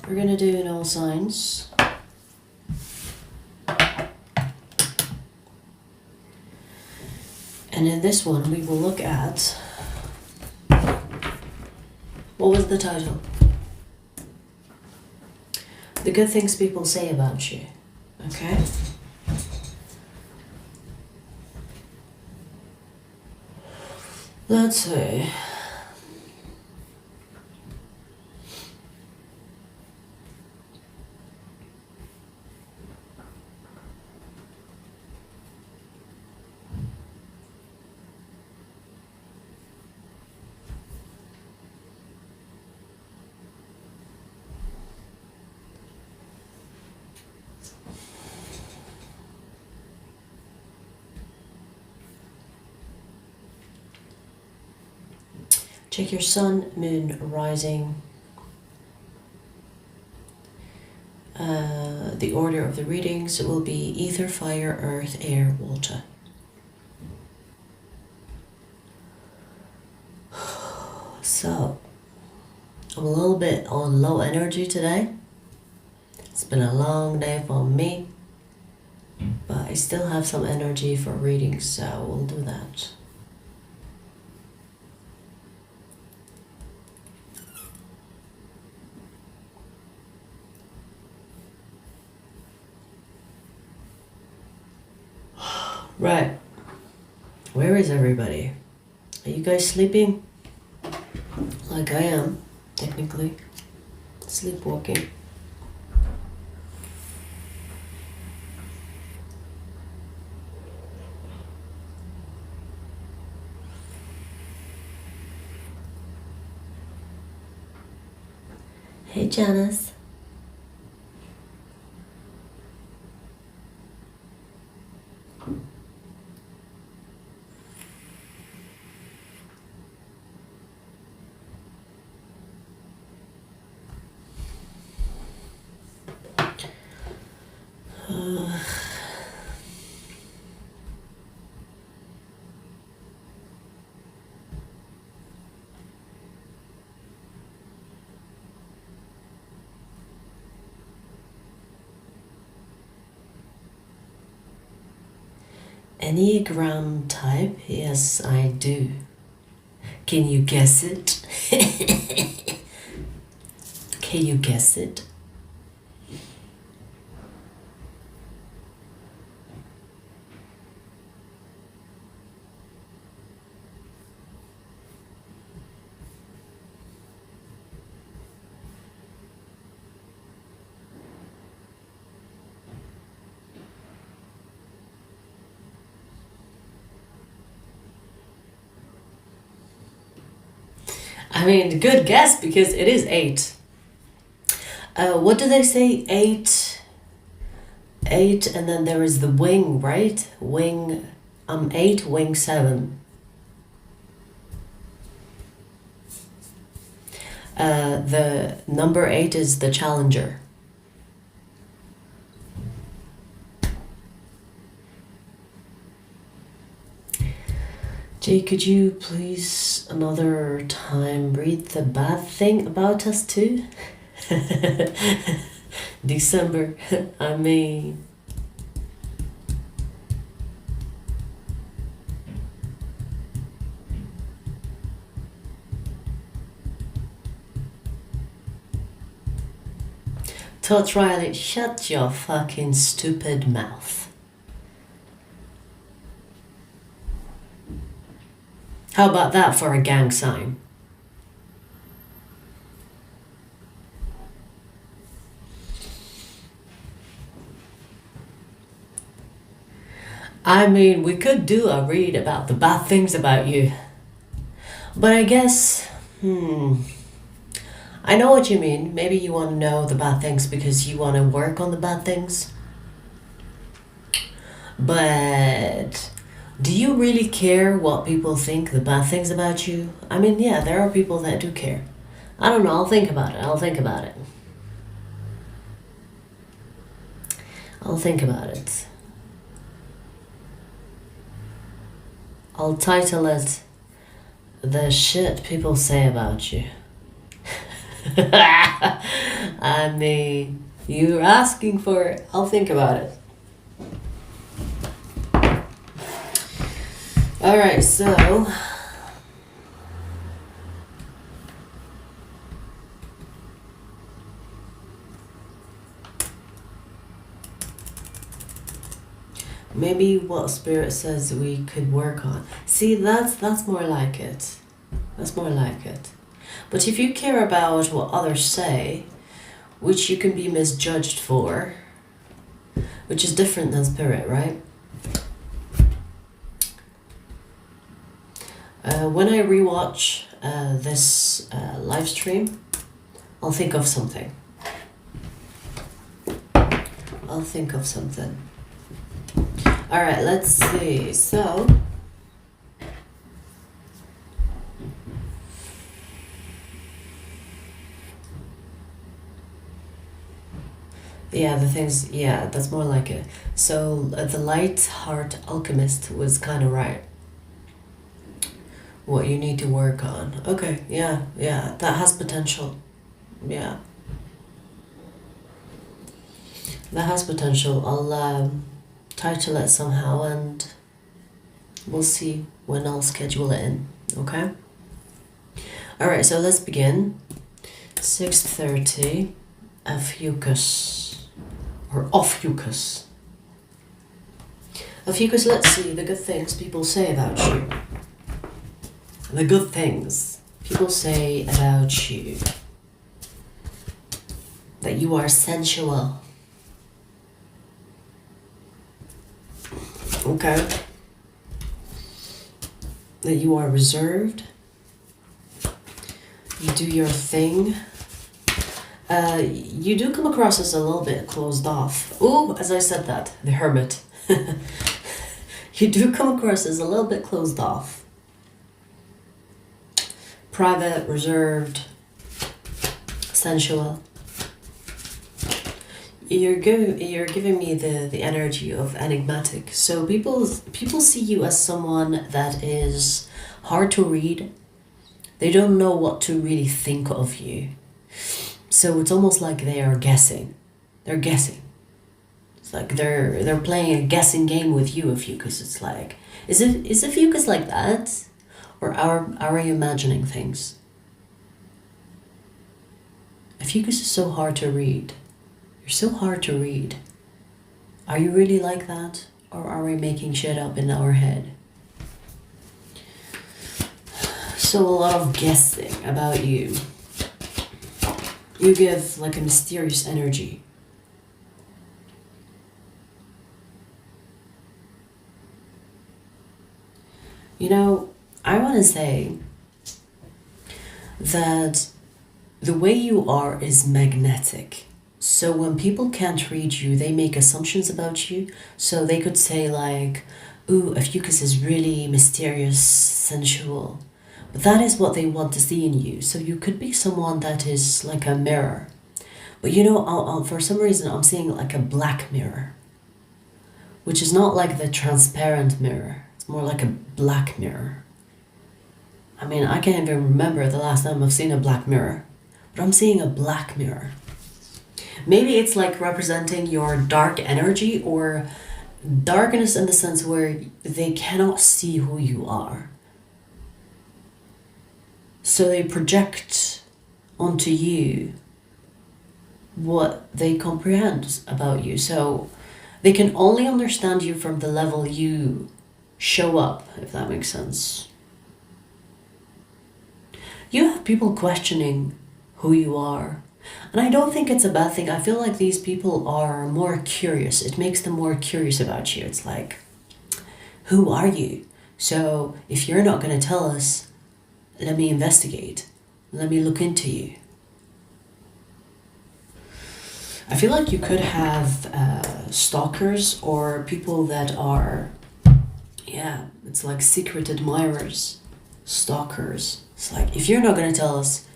We're gonna do in all signs. And in this one, we will look at, what was the title? The good things people say about you, okay? Let's see. Check your sun, moon, rising. The order of the readings will be ether, fire, earth, air, water. So, I'm a little bit on low energy today. It's been a long day for me, but I still have some energy for readings, so we'll do that. Right, where is everybody? Are you guys sleeping? Like I am, technically. Sleepwalking. Hey Janice. Enneagram type? Yes, I do. Can you guess it? Can you guess it? I mean, good guess because it is 8. What do they say? 8, and then there is the wing, right? Wing, 8, wing 7. The number 8 is the challenger. Jay, could you please another time read the bad thing about us too? December, I mean. Todd Riley, shut your fucking stupid mouth. How about that for a gang sign? I mean, we could do a read about the bad things about you. But I guess, I know what you mean. Maybe you want to know the bad things because you want to work on the bad things. But do you really care what people think the bad things about you? I mean, yeah, there are people that do care. I don't know, I'll think about it. I'll think about it. I'll title it, The Shit People Say About You. I mean, you're asking for it. I'll think about it. Alright, so maybe what Spirit says we could work on. See, that's more like it. That's more like it. But if you care about what others say, which you can be misjudged for, which is different than Spirit, right? When I rewatch this live stream, I'll think of something. I'll think of something. Alright, let's see. So, yeah, the things, yeah, that's more like it. So, the light heart alchemist was kind of right. What you need to work on. Okay, yeah, that has potential. Yeah. That has potential. I'll title it somehow and we'll see when I'll schedule it in, okay? Alright, so let's begin. 6:30, Ophiuchus, or Ophiuchus. Ophiuchus, let's see the good things people say about you. The good things people say about you. That you are sensual. Okay. That you are reserved. You do your thing. You do come across as a little bit closed off. Oh, as I said that, the hermit. You do come across as a little bit closed off. Private, reserved, sensual. You're giving me the energy of enigmatic. So people see you as someone that is hard to read. They don't know what to really think of you. So it's almost like they are guessing. They're guessing. It's like they're playing a guessing game with you, Ophiuchus. It's like, is Ophiuchus like that? Or are we imagining things? Ophiuchus is so hard to read. You're so hard to read. Are you really like that? Or are we making shit up in our head? So a lot of guessing about you. You give like a mysterious energy. You know, I want to say that the way you are is magnetic. So when people can't read you, they make assumptions about you. So they could say like, ooh, Ophiuchus is really mysterious, sensual. But that is what they want to see in you. So you could be someone that is like a mirror. But you know, for some reason, I'm seeing like a black mirror. Which is not like the transparent mirror. It's more like a black mirror. I mean, I can't even remember the last time I've seen a black mirror. But I'm seeing a black mirror. Maybe it's like representing your dark energy or darkness in the sense where they cannot see who you are. So they project onto you what they comprehend about you. So they can only understand you from the level you show up, if that makes sense. You have people questioning who you are. And I don't think it's a bad thing. I feel like these people are more curious. It makes them more curious about you. It's like, who are you? So if you're not going to tell us, let me investigate. Let me look into you. I feel like you could have stalkers or people that are, yeah, it's like secret admirers, stalkers. It's like, if you're not going to tell us,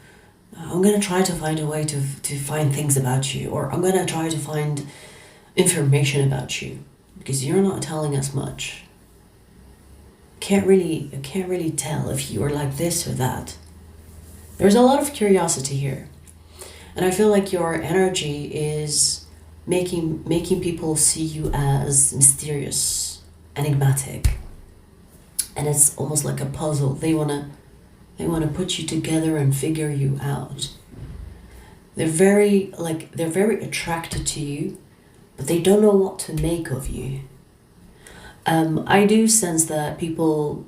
I'm going to try to find a way to find things about you, or I'm going to try to find information about you, because you're not telling us much. I can't really tell if you are like this or that. There's a lot of curiosity here. And I feel like your energy is making people see you as mysterious, enigmatic. And it's almost like a puzzle. They wanna put you together and figure you out. They're very attracted to you, but they don't know what to make of you. I do sense that people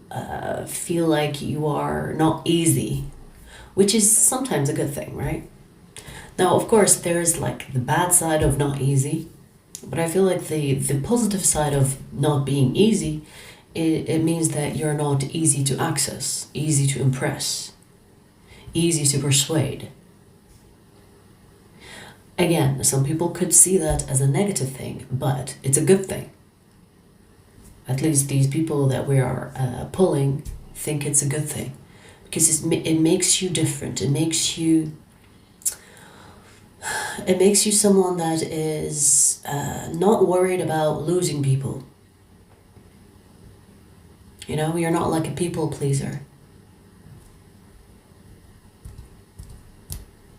feel like you are not easy, which is sometimes a good thing, right? Now, of course, there's like the bad side of not easy, but I feel like the positive side of not being easy, it means that you're not easy to access, easy to impress, easy to persuade. Again, some people could see that as a negative thing, but it's a good thing. At least these people that we are pulling think it's a good thing, because it makes you different. It makes you someone that is not worried about losing people. You know, you're not like a people pleaser.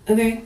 Okay.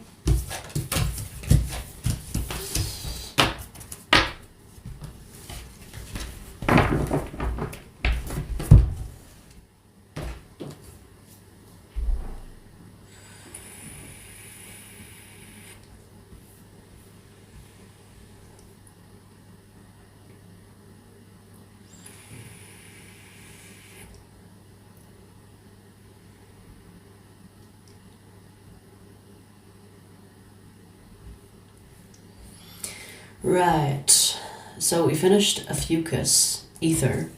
Right, so we finished Ophiuchus, ether.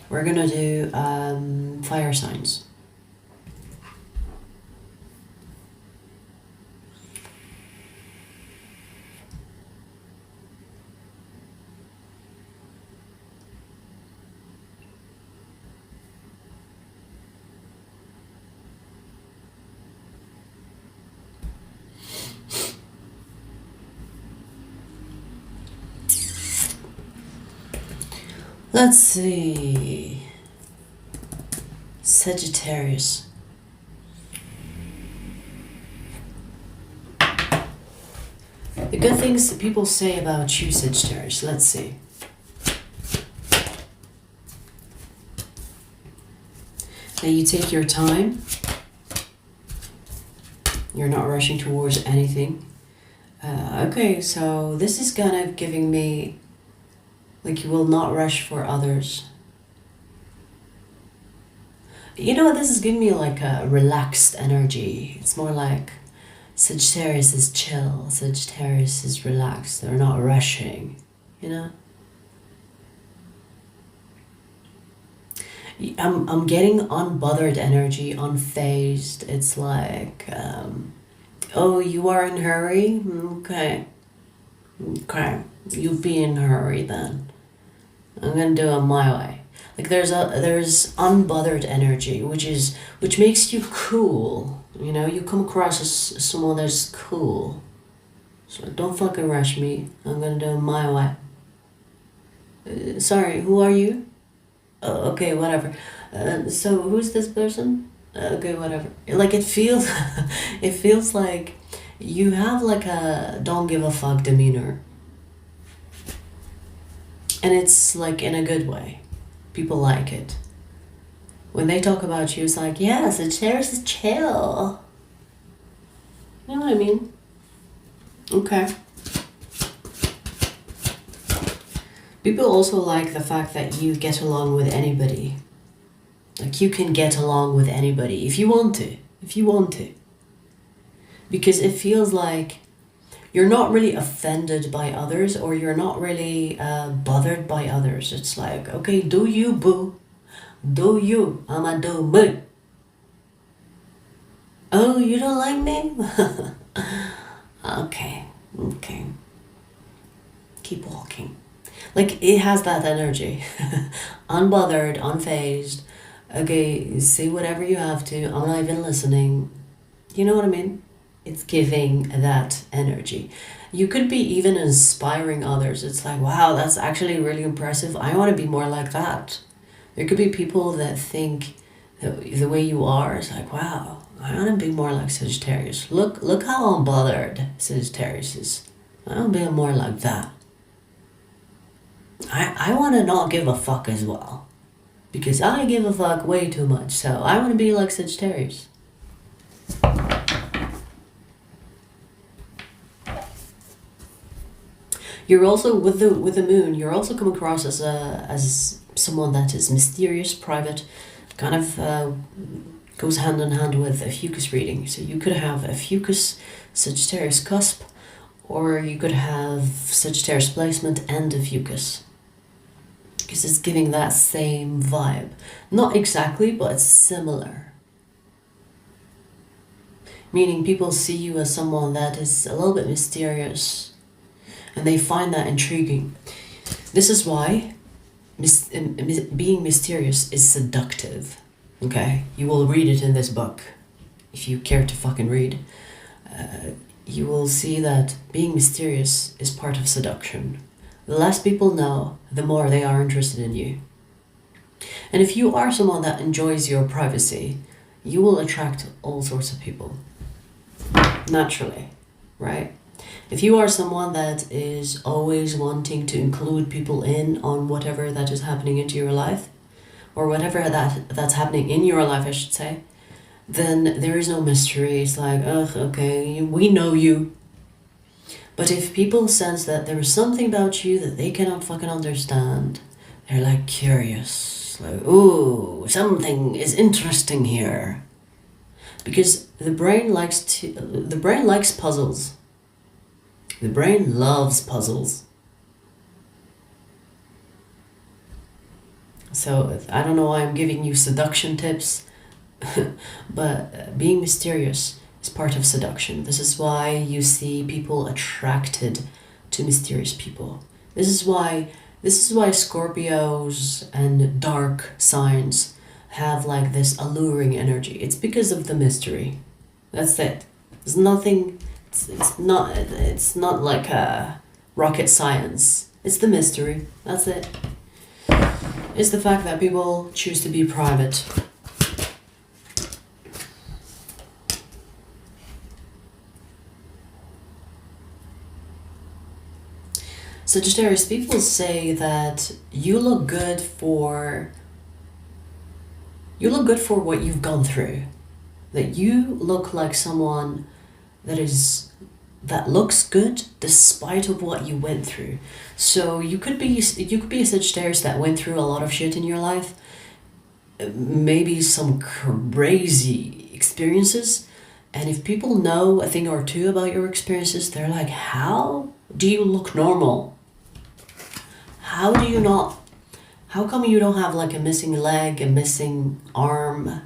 We're gonna do fire signs. Let's see. Sagittarius. The good things that people say about you, Sagittarius. Let's see. That you take your time. You're not rushing towards anything. Okay, so this is kind of giving me like you will not rush for others. You know what, this is giving me like a relaxed energy. It's more like Sagittarius is chill, Sagittarius is relaxed. They're not rushing, you know? I'm getting unbothered energy, unfazed. It's like, oh, you are in a hurry? Okay. Okay, you be in a hurry then. I'm gonna do it my way. Like there's unbothered energy, which makes you cool. You know, you come across as someone that's cool. So don't fucking rush me. I'm gonna do it my way. Sorry, who are you? Oh, okay, whatever. So who's this person? Okay, whatever. Like it feels, it feels like you have like a don't give a fuck demeanor. And it's like in a good way. People like it. When they talk about you, it's like, yes, Sagittarius is chill. You know what I mean? Okay. People also like the fact that you get along with anybody. Like you can get along with anybody if you want to. If you want to. Because it feels like you're not really offended by others, or you're not really bothered by others. It's like, okay, do you, boo. Do you. I'ma do me. Oh, you don't like me? Okay. Okay. Keep walking. Like, it has that energy. Unbothered, unfazed. Okay, say whatever you have to. I'm not even listening. You know what I mean? It's giving that energy. You could be even inspiring others. It's like, wow, that's actually really impressive. I want to be more like that. There could be people that think that the way you are is like, wow, I want to be more like Sagittarius. Look how unbothered Sagittarius is. I want to be more like that. I want to not give a fuck as well. Because I give a fuck way too much. So I want to be like Sagittarius. You're also with the moon. You're also come across as someone that is mysterious, private, kind of goes hand in hand with Ophiuchus reading. So you could have Ophiuchus, Sagittarius cusp, or you could have Sagittarius placement and Ophiuchus. Because it's giving that same vibe. Not exactly, but it's similar. Meaning people see you as someone that is a little bit mysterious. And they find that intriguing. This is why being mysterious is seductive. Okay? You will read it in this book. If you care to fucking read. You will see that being mysterious is part of seduction. The less people know, the more they are interested in you. And if you are someone that enjoys your privacy, you will attract all sorts of people. Naturally, right? If you are someone that is always wanting to include people in on whatever that is happening into your life, or whatever that's happening in your life, I should say, then there is no mystery. It's like, ugh, okay, we know you. But if people sense that there is something about you that they cannot fucking understand, they're like curious. Like, ooh, something is interesting here. Because the brain likes puzzles. The brain loves puzzles. So I don't know why I'm giving you seduction tips, but being mysterious is part of seduction. This is why you see people attracted to mysterious people. This is why Scorpios and dark signs have like this alluring energy. It's because of the mystery. That's it. There's nothing. It's not like a rocket science. It's the mystery. That's it. It's the fact that people choose to be private. Sagittarius, people say that you look good for what you've gone through. That you look like someone that looks good despite of what you went through. So you could be a Sagittarius that went through a lot of shit in your life, maybe some crazy experiences, and if people know a thing or two about your experiences, they're like, how do you look normal? How come you don't have like a missing leg, a missing arm?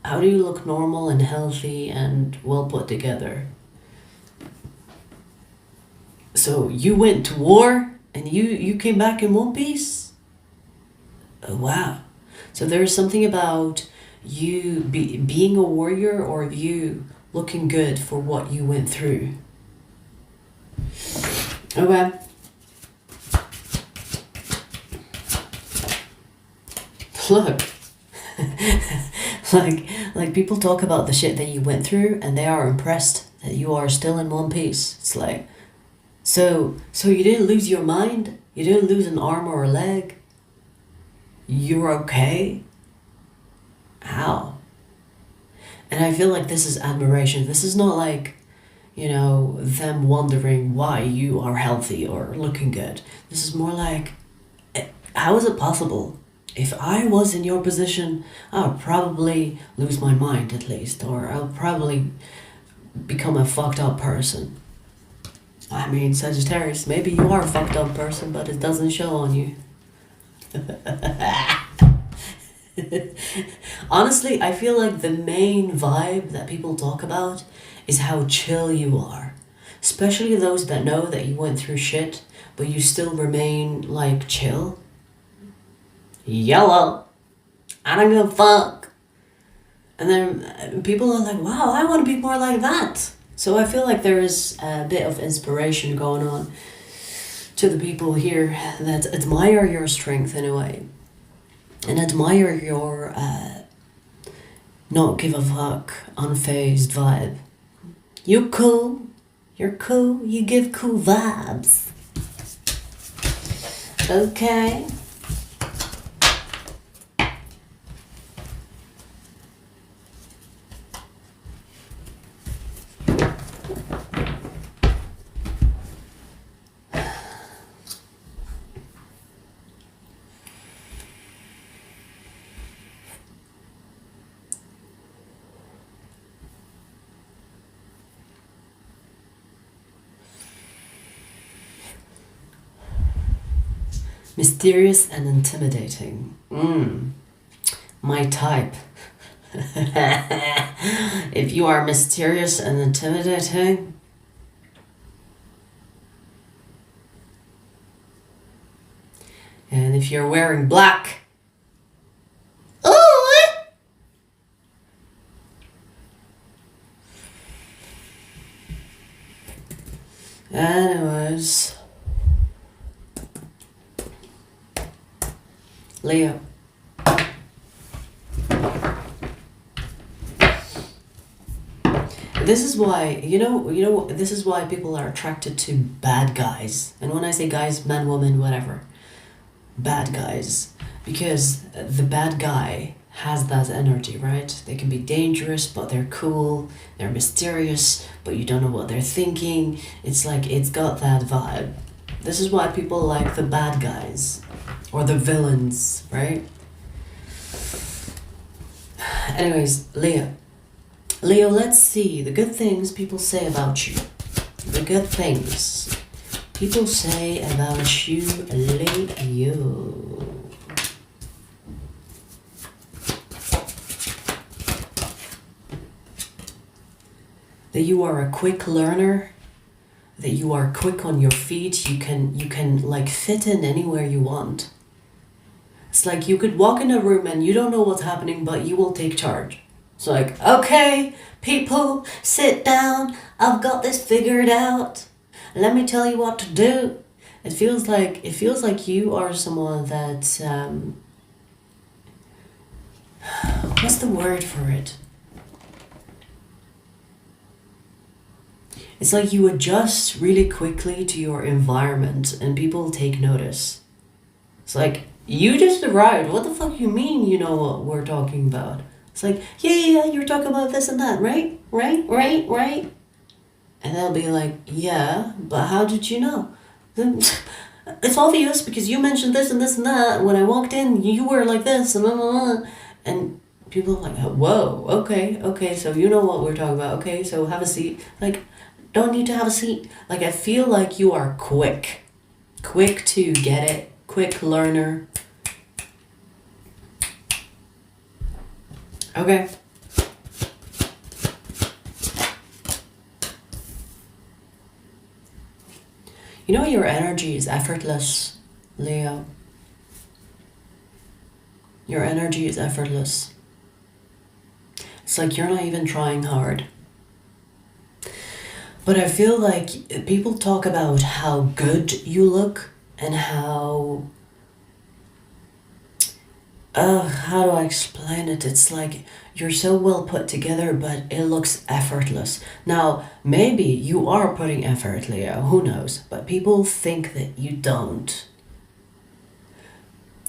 How do you look normal and healthy and well put together? So you went to war and you came back in one piece? Oh, wow. So there's something about you being a warrior or you looking good for what you went through. Okay. Look. like people talk about the shit that you went through and they are impressed that you are still in one piece. It's like, so you didn't lose your mind? You didn't lose an arm or a leg? You're okay? How? And I feel like this is admiration. This is not like, them wondering why you are healthy or looking good. This is more like, how is it possible? If I was in your position, I would probably lose my mind at least, or I would probably become a fucked up person. I mean, Sagittarius, maybe you are a fucked up person, but it doesn't show on you. Honestly, I feel like the main vibe that people talk about is how chill you are. Especially those that know that you went through shit, but you still remain, like, chill. Yellow. I don't give a fuck. And then people are like, wow, I want to be more like that. So I feel like there is a bit of inspiration going on to the people here that admire your strength in a way. And admire not give a fuck, unfazed vibe. You're cool. You're cool. You give cool vibes. Okay. Mysterious and intimidating. My type. If you are mysterious and intimidating, and if you're wearing black, anyways, Leo. This is why, this is why people are attracted to bad guys. And when I say guys, man, woman, whatever. Bad guys. Because the bad guy has that energy, right? They can be dangerous, but they're cool. They're mysterious, but you don't know what they're thinking. It's like, it's got that vibe. This is why people like the bad guys. Or the villains, right? Anyways, Leo. Leo, let's see the good things people say about you. The good things people say about you, Leo. That you are a quick learner, that you are quick on your feet, you can like fit in anywhere you want. It's like you could walk in a room and you don't know what's happening, but you will take charge. It's like, okay, people, sit down. I've got this figured out. Let me tell you what to do. It feels like you are someone that what's the word for it? It's like you adjust really quickly to your environment and people take notice. It's like, you just arrived. What the fuck you mean you know what we're talking about? It's like, yeah, you're talking about this and that, right? Right? And they'll be like, yeah, but how did you know? It's obvious because you mentioned this and this and that. When I walked in, you were like this and blah, blah, blah. And people are like, whoa, okay, so you know what we're talking about. Okay, so have a seat. Like, don't need to have a seat. Like, I feel like you are quick to get it, quick learner. Okay. You know your energy is effortless, Leo. Your energy is effortless. It's like you're not even trying hard. But I feel like people talk about how good you look and how do I explain it? It's like you're so well put together, but it looks effortless. Now, maybe you are putting effort, Leo, who knows? But people think that you don't.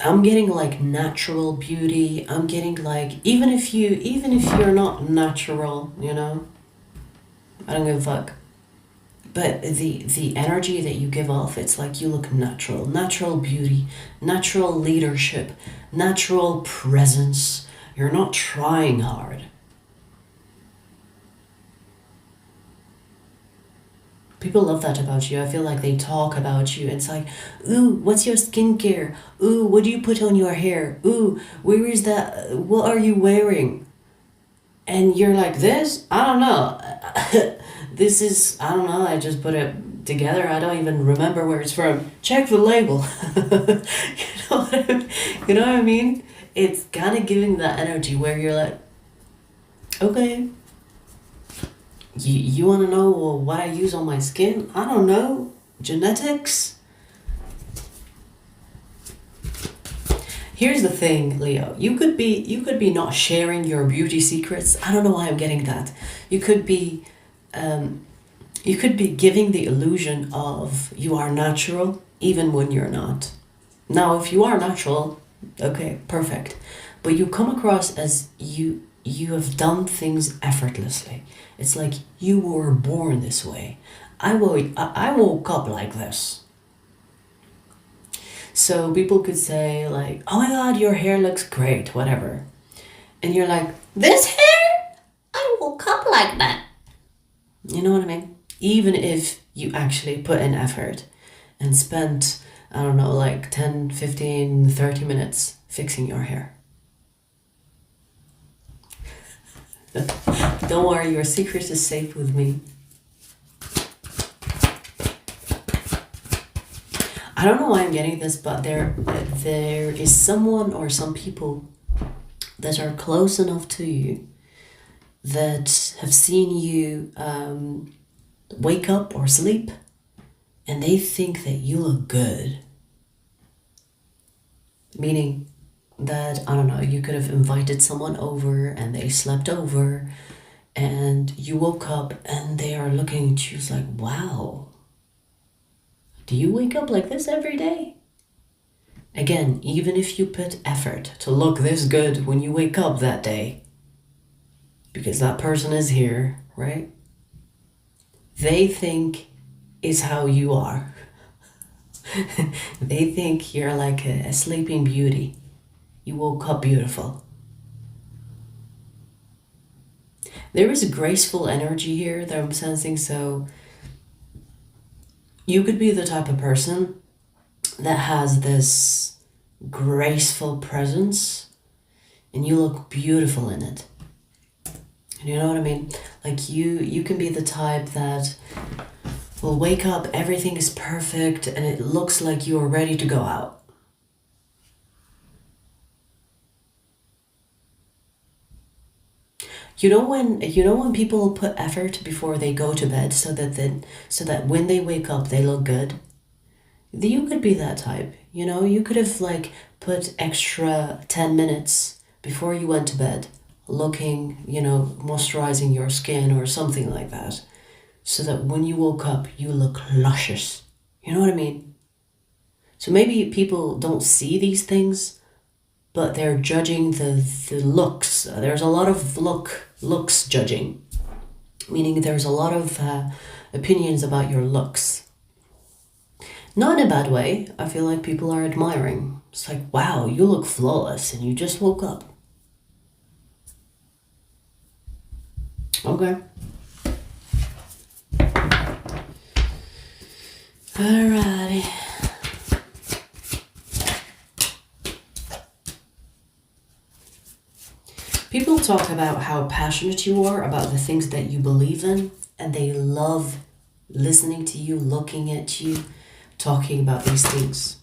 I'm getting like natural beauty. I'm getting like, even if you're not natural, I don't give a fuck. But the energy that you give off, it's like you look natural. Natural beauty, natural leadership, natural presence. You're not trying hard. People love that about you. I feel like they talk about you. It's like, ooh, what's your skincare? Ooh, what do you put on your hair? Ooh, where is that? What are you wearing? And you're like, this? I don't know. This is, I don't know, I just put it together. I don't even remember where it's from. Check the label. You know what I mean? It's kind of giving that energy where you're like, okay, you want to know what I use on my skin? I don't know. Genetics? Here's the thing, Leo. You could be not sharing your beauty secrets. I don't know why I'm getting that. You could be giving the illusion of you are natural even when you're not. Now, if you are natural, okay, perfect. But you come across as you have done things effortlessly. It's like you were born this way. I woke up like this. So people could say like, oh my god, your hair looks great, whatever. And you're like, this hair? I woke up like that. You know what I mean? Even if you actually put in effort and spent, I don't know, like 10, 15, 30 minutes fixing your hair. Don't worry, your secret is safe with me. I don't know why I'm getting this, but there is someone or some people that are close enough to you that have seen you wake up or sleep, and they think that you look good. Meaning that, I don't know, you could have invited someone over and they slept over, and you woke up and they are looking at you like, wow, do you wake up like this every day? Again, even if you put effort to look this good when you wake up that day, because that person is here, right? They think is how you are. They think you're like a sleeping beauty. You woke up beautiful. There is a graceful energy here that I'm sensing, so you could be the type of person that has this graceful presence and you look beautiful in it. You know what I mean? Like you can be the type that will wake up, everything is perfect, and it looks like you are ready to go out. You know when people put effort before they go to bed so that when they wake up they look good? You could be that type. You know, you could have like put extra 10 minutes before you went to bed looking, you know, moisturizing your skin or something like that, so that when you woke up you look luscious. You know what I mean? So maybe people don't see these things, but they're judging the looks. There's a lot of looks judging, meaning there's a lot of opinions about your looks. Not in a bad way. I feel like people are admiring. It's like, wow, you look flawless and you just woke up. Okay. Alrighty. People talk about how passionate you are about the things that you believe in, and they love listening to you, looking at you, talking about these things.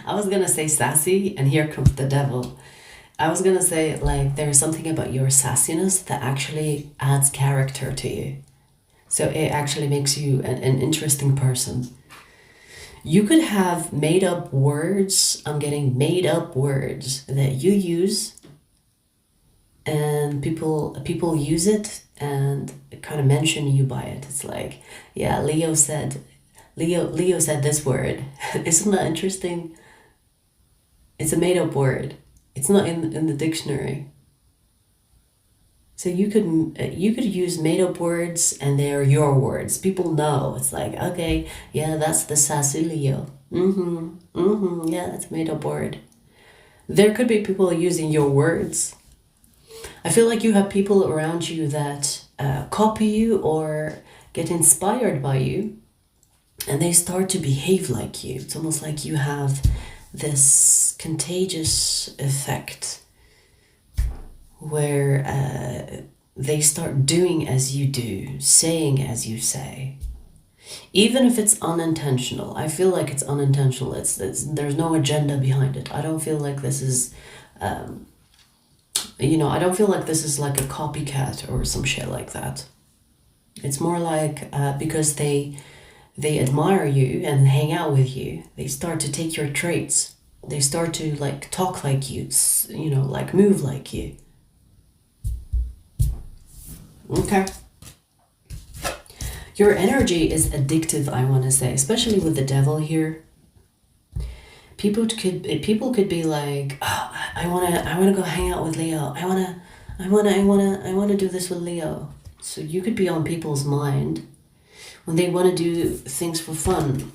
I was gonna say sassy, and here comes the devil. I was gonna say, like, there's something about your sassiness that actually adds character to you. So it actually makes you an interesting person. You could have made up words. I'm getting made up words that you use, and people use it and kind of mention you by it. It's like, yeah, Leo said this word. Isn't that interesting? It's a made up word. It's not in the dictionary. So you could use made up words and they're your words. People know. It's like, okay, yeah, that's the sassy Leo. Yeah, that's a made up word. There could be people using your words. I feel like you have people around you that copy you or get inspired by you, and they start to behave like you. It's almost like you have this contagious effect where they start doing as you do, saying as you say. Even if it's unintentional. I feel like it's unintentional. There's no agenda behind it. I don't feel like this is, I don't feel like this is like a copycat or some shit like that. It's more like because they admire you and hang out with you, they start to take your traits. They start to like talk like you, you know, like move like you. Okay. Your energy is addictive, I want to say, especially with the devil here. People could be like, oh, I wanna go hang out with Leo. I wanna do this with Leo. So you could be on people's mind when they want to do things for fun.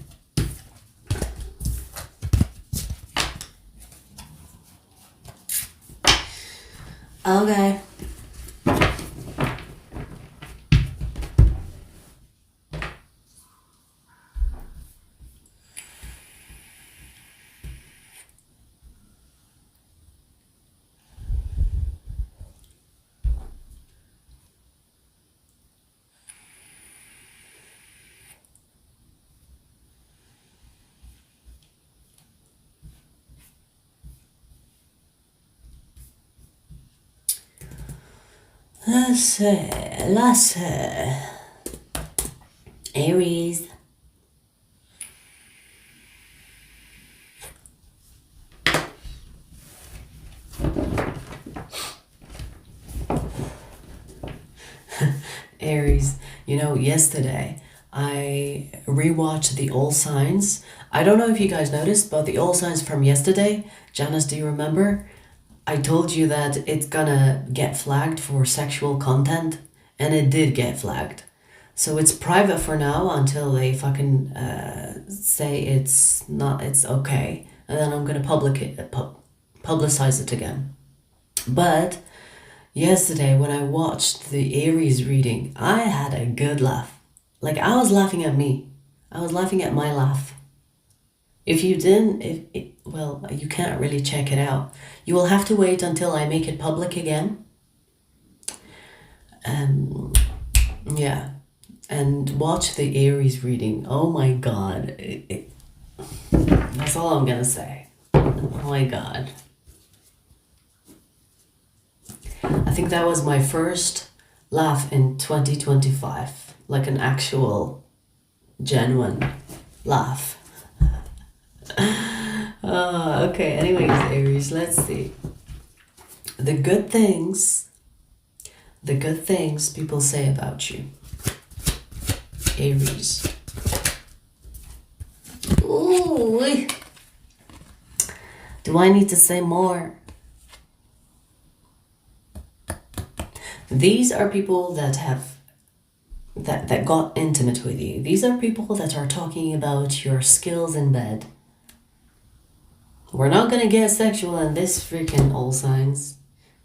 Okay. Let's see. Aries. Aries, you know, yesterday I rewatched the All Signs. I don't know if you guys noticed, but the All Signs from yesterday, Janice, do you remember? I told you that it's gonna get flagged for sexual content, and it did get flagged. So it's private for now until they fucking say it's not, it's okay, and then I'm gonna publicize it again. But yesterday when I watched the Aries reading, I had a good laugh. Like I was laughing at me. I was laughing at my laugh. If you didn't, well, you can't really check it out. You will have to wait until I make it public again. Yeah, and watch the Aries reading. Oh my God. That's all I'm gonna say. Oh my God. I think that was my first laugh in 2025. Like an actual, genuine laugh. Okay, anyways, Aries, let's see. The good things people say about you. Aries. Ooh. Do I need to say more? These are people that have that got intimate with you. These are people that are talking about your skills in bed. We're not gonna get sexual in this freaking All Signs,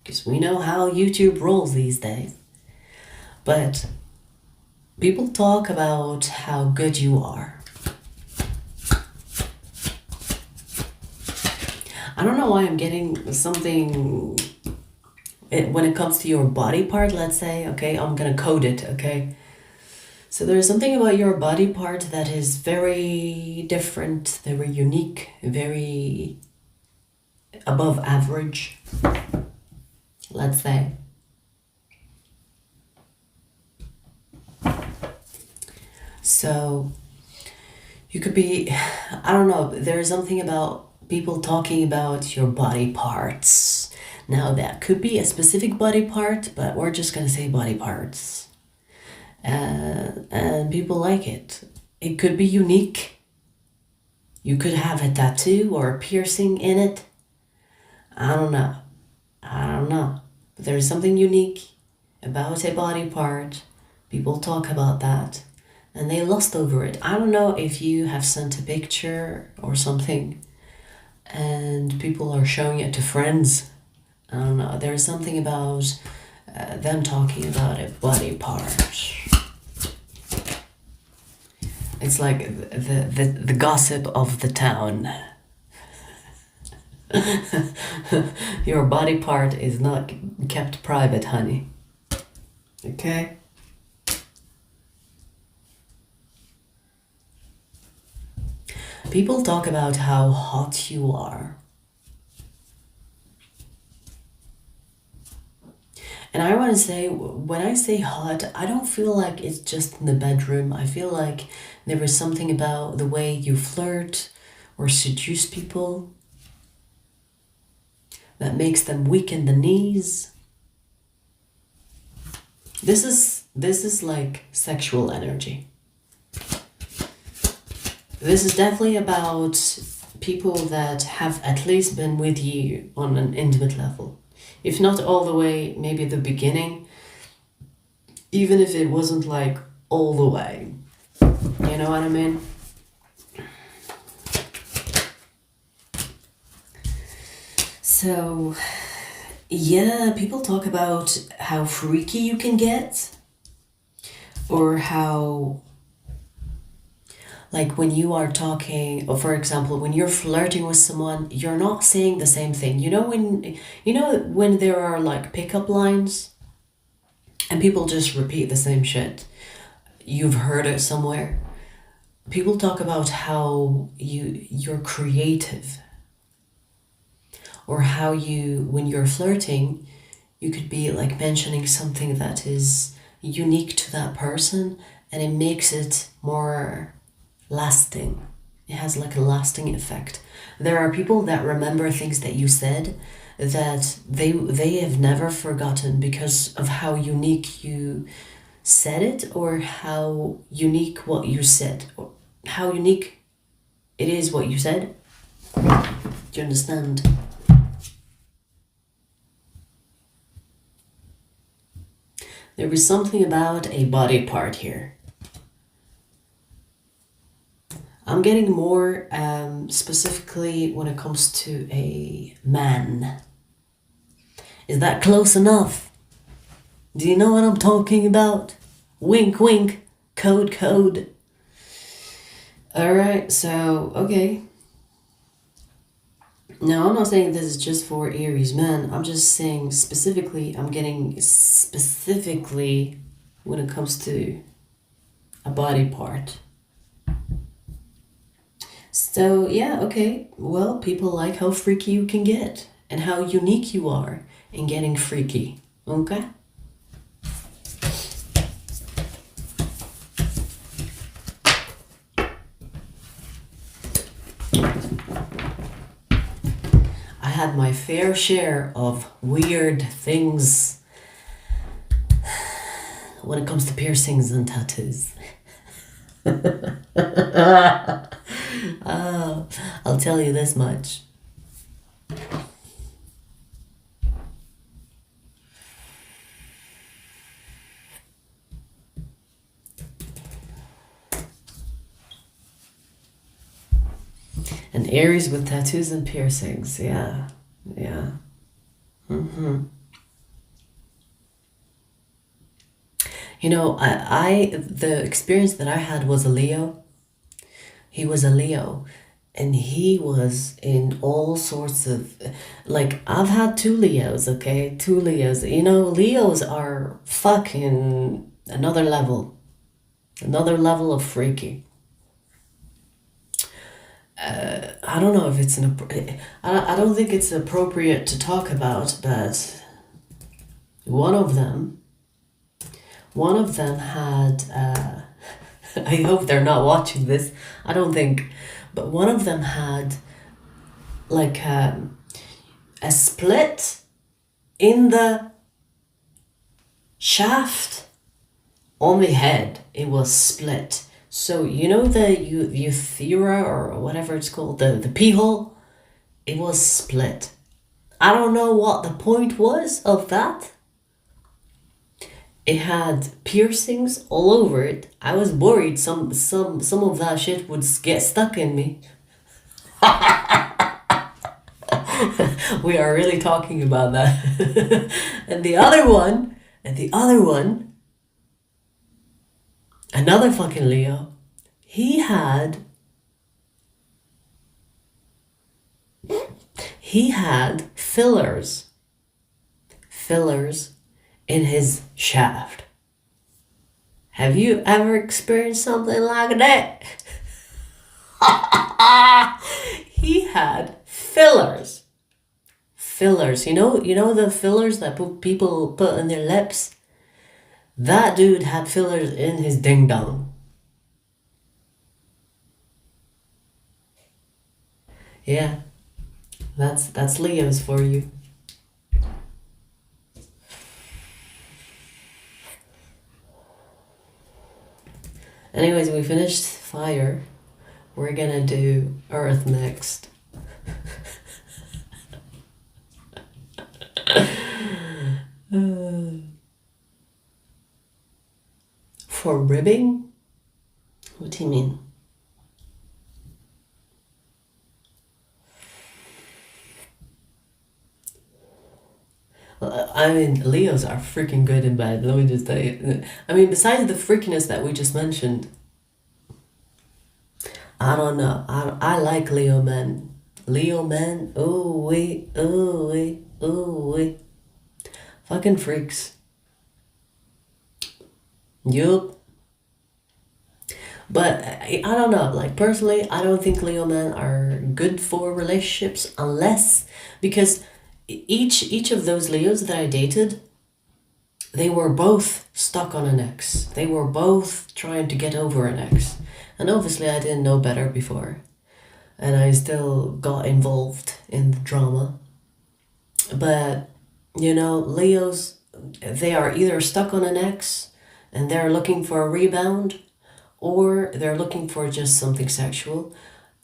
because we know how YouTube rolls these days. But people talk about how good you are. I don't know why I'm getting something when it comes to your body part, let's say, okay, I'm gonna code it, okay? So there's something about your body part that is very different, very unique, very above average, let's say. So you could be, I don't know, there's something about people talking about your body parts. Now that could be a specific body part, but we're just gonna say body parts. And people like it. It could be unique. You could have a tattoo or a piercing in it. I don't know. But there's something unique about a body part. People talk about that and they lust over it. I don't know if you have sent a picture or something and people are showing it to friends. I don't know. There's something about them talking about a body part. It's like the gossip of the town. Your body part is not kept private, honey. Okay? People talk about how hot you are. And I want to say, when I say hot, I don't feel like it's just in the bedroom. I feel like there is something about the way you flirt or seduce people that makes them weak in the knees. This is like sexual energy. This is definitely about people that have at least been with you on an intimate level. If not all the way, maybe the beginning, even if it wasn't like all the way. You know what I mean? So, yeah, people talk about how freaky you can get, or how, like, when you are talking, or for example, when you're flirting with someone, you're not saying the same thing. When there are like pickup lines and people just repeat the same shit. You've heard it somewhere. People talk about how you're creative, or how when you're flirting, you could be like mentioning something that is unique to that person, and it makes it more lasting. It has like a lasting effect. There are people that remember things that you said that they have never forgotten because of how unique you said it, or how unique what you said, or how unique it is what you said. Do you understand? There is something about a body part here. I'm getting more specifically when it comes to a man. Is that close enough? Do you know what I'm talking about? Wink, wink. Code, code. Alright, so, okay. Now, I'm not saying this is just for Aries men. I'm just saying specifically, I'm getting specifically when it comes to a body part. So, yeah, okay. Well, people like how freaky you can get and how unique you are in getting freaky. Okay? I had my fair share of weird things when it comes to piercings and tattoos. I'll tell you this much. An Aries with tattoos and piercings, yeah. You know, the experience that I had was a Leo. He was a Leo, and he was in all sorts of, like, I've had two Leos, okay? Two Leos. You know, Leos are fucking another level of freaky. I don't know if it's I don't think it's appropriate to talk about, but one of them had, I hope they're not watching this, I don't think, but one of them had like a split in the shaft on the head. It was split. So you know the urethra or whatever it's called, the pee hole, it was split. I don't know what the point was of that. It had piercings all over it. I was worried some of that shit would get stuck in me. We are really talking about that. and the other one, another fucking Leo, he had fillers in his shaft. Have you ever experienced something like that? He had fillers fillers. You know the fillers that people put in their lips? That dude had fillers in his ding dong. Yeah, that's Leo's for you. Anyways, we finished fire. We're gonna do earth next. For ribbing? What do you mean? I mean, Leos are freaking good in bed, let me just tell you. I mean, besides the freakiness that we just mentioned, I don't know. I like Leo men. Leo men, ooh wee, ooh wee, ooh wee. Fucking freaks. Yup. But I don't know, like personally, I don't think Leo men are good for relationships unless, because each of those Leos that I dated, they were both stuck on an ex. They were both trying to get over an ex. And obviously I didn't know better before. And I still got involved in the drama. But, Leos, they are either stuck on an ex and they're looking for a rebound, or they're looking for just something sexual.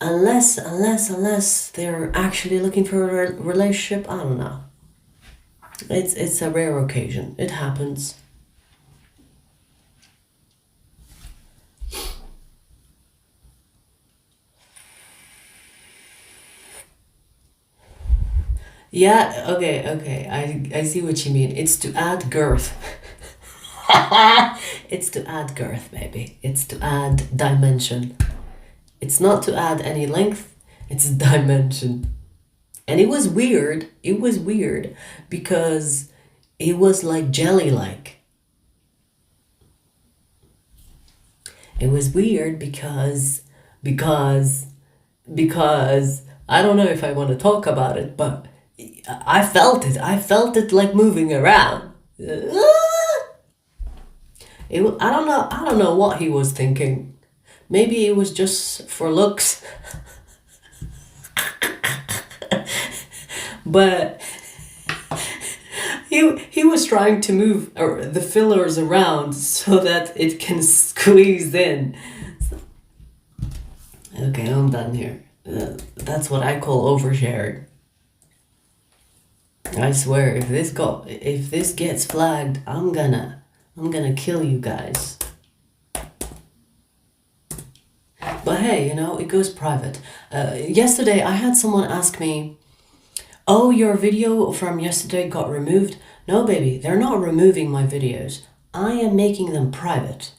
Unless they're actually looking for a relationship, I don't know. It's a rare occasion. It happens. Yeah, okay. I see what you mean. It's to add girth. It's to add girth, baby. It's to add dimension. It's not to add any length, it's dimension. And it was weird. It was weird because it was like jelly-like. It was weird because I don't know if I want to talk about it, but I felt it. I felt it like moving around. I don't know what he was thinking. Maybe it was just for looks. But he was trying to move the fillers around so that it can squeeze in. Okay, I'm done here. That's what I call oversharing. I swear, if this gets flagged, I'm gonna kill you guys. But hey, it goes private. Yesterday I had someone ask me, "Oh, your video from yesterday got removed." No, baby, they're not removing my videos. I am making them private.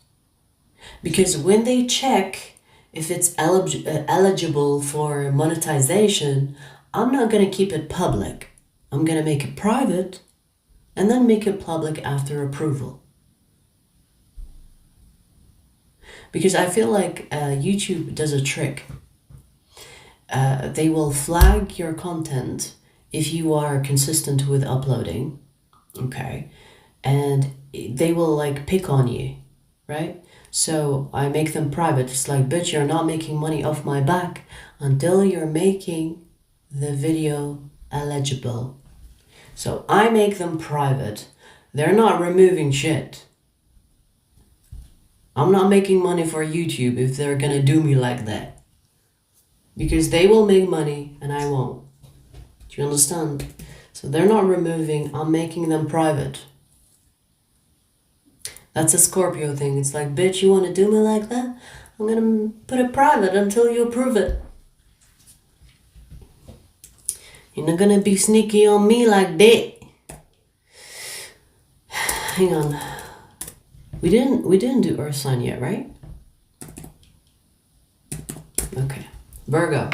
Because when they check if it's eligible for monetization, I'm not going to keep it public. I'm going to make it private and then make it public after approval. Because I feel like YouTube does a trick. They will flag your content if you are consistent with uploading, okay? And they will like pick on you, right? So I make them private. It's like, bitch, you're not making money off my back until you're making the video eligible. So I make them private. They're not removing shit. I'm not making money for YouTube if they're gonna do me like that. Because they will make money and I won't. Do you understand? So they're not removing, I'm making them private. That's a Scorpio thing. It's like, bitch, you want to do me like that? I'm gonna put it private until you approve it. You're not gonna be sneaky on me like that. Hang on. We didn't do Earth sign yet, right? Okay. Virgo.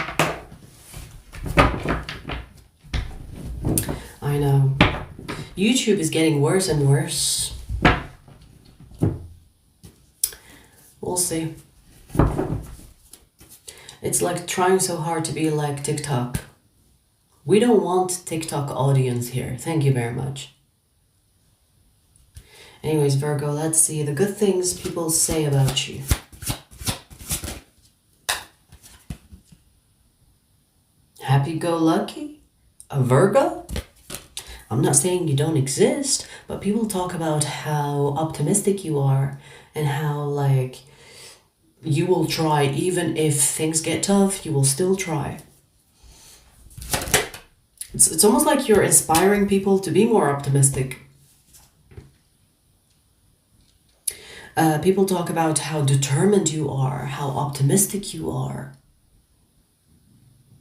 I know. YouTube is getting worse and worse. We'll see. It's like trying so hard to be like TikTok. We don't want TikTok audience here. Thank you very much. Anyways, Virgo, let's see the good things people say about you. Happy-go-lucky? A Virgo? I'm not saying you don't exist, but people talk about how optimistic you are and how, like, you will try. Even if things get tough, you will still try. It's almost like you're inspiring people to be more optimistic. People talk about how determined you are, how optimistic you are,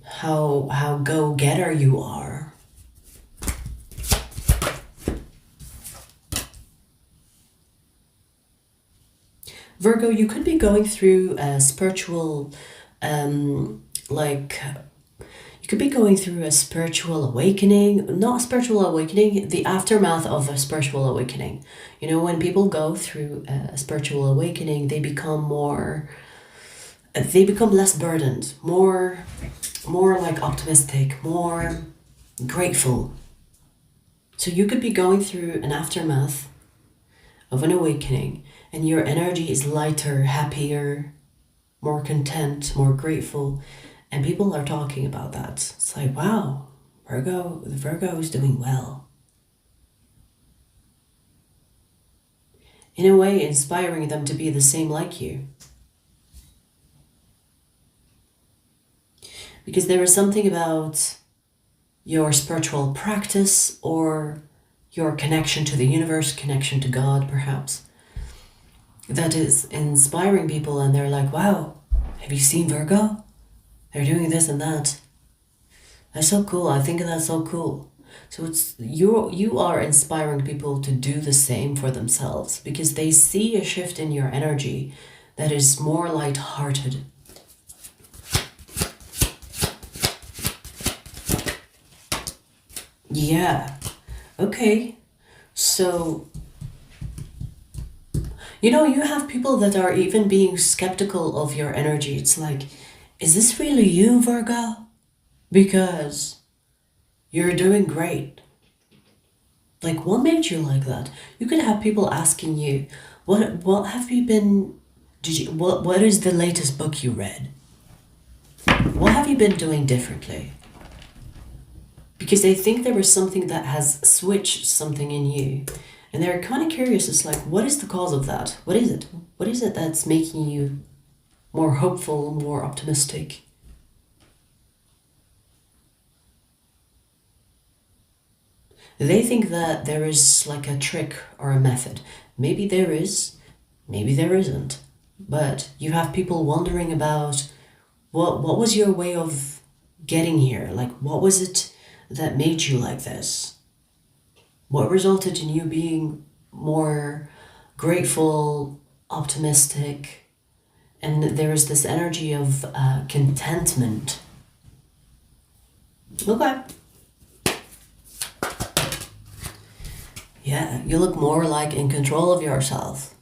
how go-getter you are. Virgo, you could be going through a spiritual, you could be going through a spiritual awakening, not a spiritual awakening, the aftermath of a spiritual awakening. You know, when people go through a spiritual awakening, they become less burdened, more like optimistic, more grateful. So you could be going through an aftermath of an awakening, and your energy is lighter, happier, more content, more grateful. And people are talking about that. It's like, wow, the Virgo is doing well. In a way, inspiring them to be the same like you. Because there is something about your spiritual practice or your connection to the universe, connection to God, perhaps, that is inspiring people, and they're like, wow, have you seen Virgo? They're doing this and that. That's so cool. I think that's so cool. So it's you are inspiring people to do the same for themselves because they see a shift in your energy that is more light-hearted. Yeah. Okay. So, you know, you have people that are even being skeptical of your energy. It's like, is this really you, Virgo? Because you're doing great. Like, what made you like that? You could have people asking you, what have you been, what is the latest book you read? What have you been doing differently? Because they think there is something that has switched something in you. And they're kind of curious. It's like, what is the cause of that? What is it? What is it that's making you more hopeful, more optimistic? They think that there is like a trick or a method. Maybe there is, maybe there isn't. But you have people wondering about what was your way of getting here? Like, what was it that made you like this? What resulted in you being more grateful, optimistic? And there is this energy of contentment. Okay. Yeah, you look more like in control of yourself.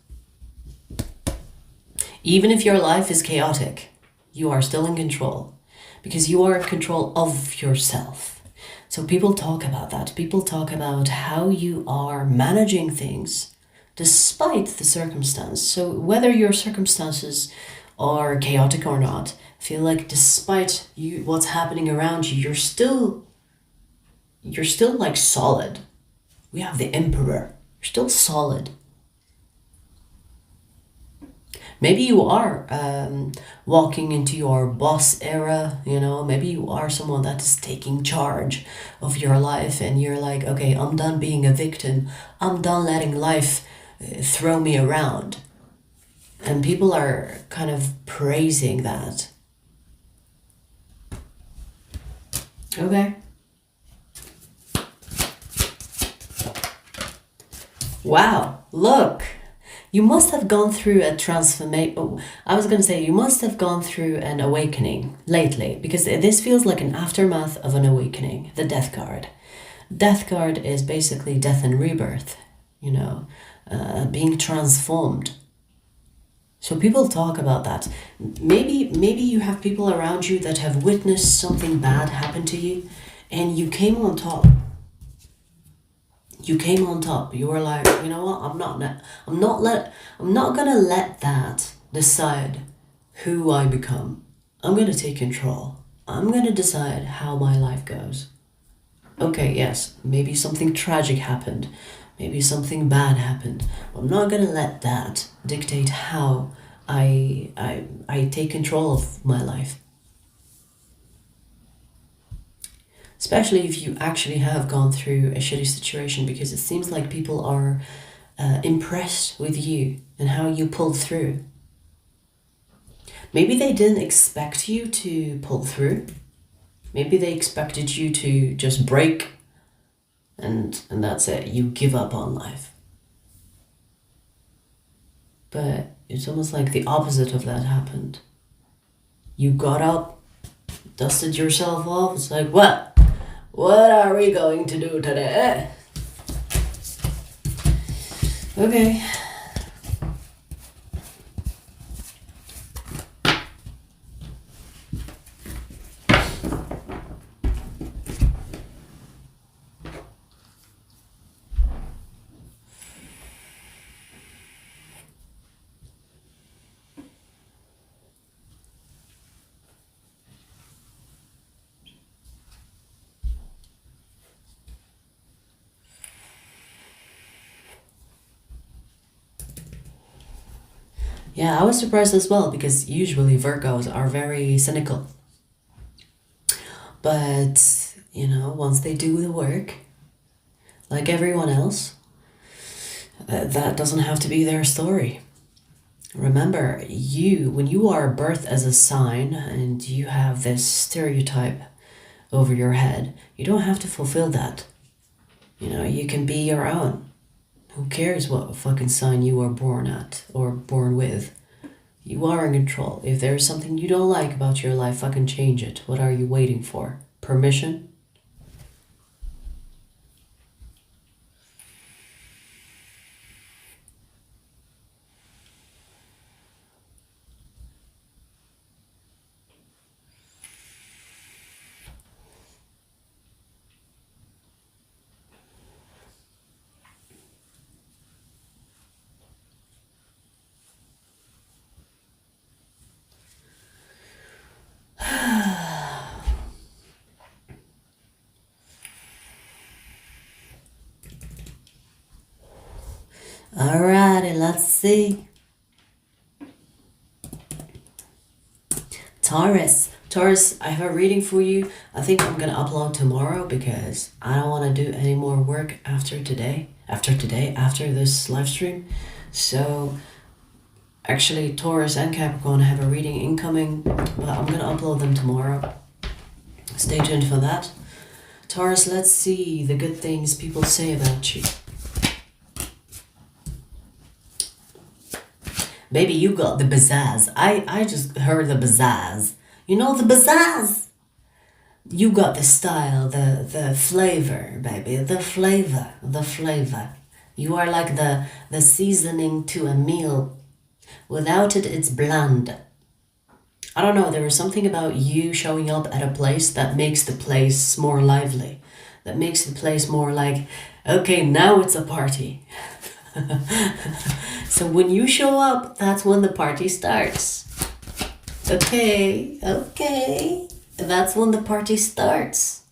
Even if your life is chaotic, you are still in control because you are in control of yourself. So people talk about that. People talk about how you are managing things despite the circumstance. So whether your circumstances are chaotic or not, I feel like despite what's happening around you, you're still like solid. We have the Emperor. You're still solid. Maybe you are walking into your boss era, you know, maybe you are someone that is taking charge of your life and you're like, okay, I'm done being a victim. I'm done letting life throw me around. And people are kind of praising that. Okay. Wow, look. You must have gone through a transformation. Oh, I was going to say, you must have gone through an awakening lately, because this feels like an aftermath of an awakening, the Death card. Death card is basically death and rebirth, you know, being transformed. So people talk about that. Maybe you have people around you that have witnessed something bad happen to you, and you came on top. You came on top. You were like, you know what? I'm not gonna let that decide who I become. I'm gonna take control. I'm gonna decide how my life goes. Okay, yes, maybe something tragic happened. Maybe something bad happened. I'm not gonna let that dictate how I take control of my life. Especially if you actually have gone through a shitty situation, because it seems like people are impressed with you and how you pulled through. Maybe they didn't expect you to pull through. Maybe they expected you to just break and that's it. You give up on life. But it's almost like the opposite of that happened. You got up, dusted yourself off. It's like, what? What are we going to do today? Okay. Yeah, I was surprised as well, because usually Virgos are very cynical. But, you know, once they do the work, like everyone else, that doesn't have to be their story. Remember, when you are birthed as a sign and you have this stereotype over your head, you don't have to fulfill that. You know, you can be your own. Who cares what fucking sign you were born at or born with? You are in control. If there's something you don't like about your life, fucking change it. What are you waiting for? Permission? Alrighty, let's see. Taurus, I have a reading for you. I think I'm gonna upload tomorrow because I don't want to do any more work after this live stream. So actually, Taurus and Capricorn have a reading incoming, but I'm gonna upload them tomorrow. Stay tuned for that. Taurus, let's see the good things people say about you. Baby, you got the pizzazz. I just heard the pizzazz. You know the pizzazz? You got the style, the flavor, baby. The flavor. You are like the seasoning to a meal. Without it, it's bland. I don't know, there is something about you showing up at a place that makes the place more lively. That makes the place more like, okay, now it's a party. So when you show up, that's when the party starts. Okay. That's when the party starts.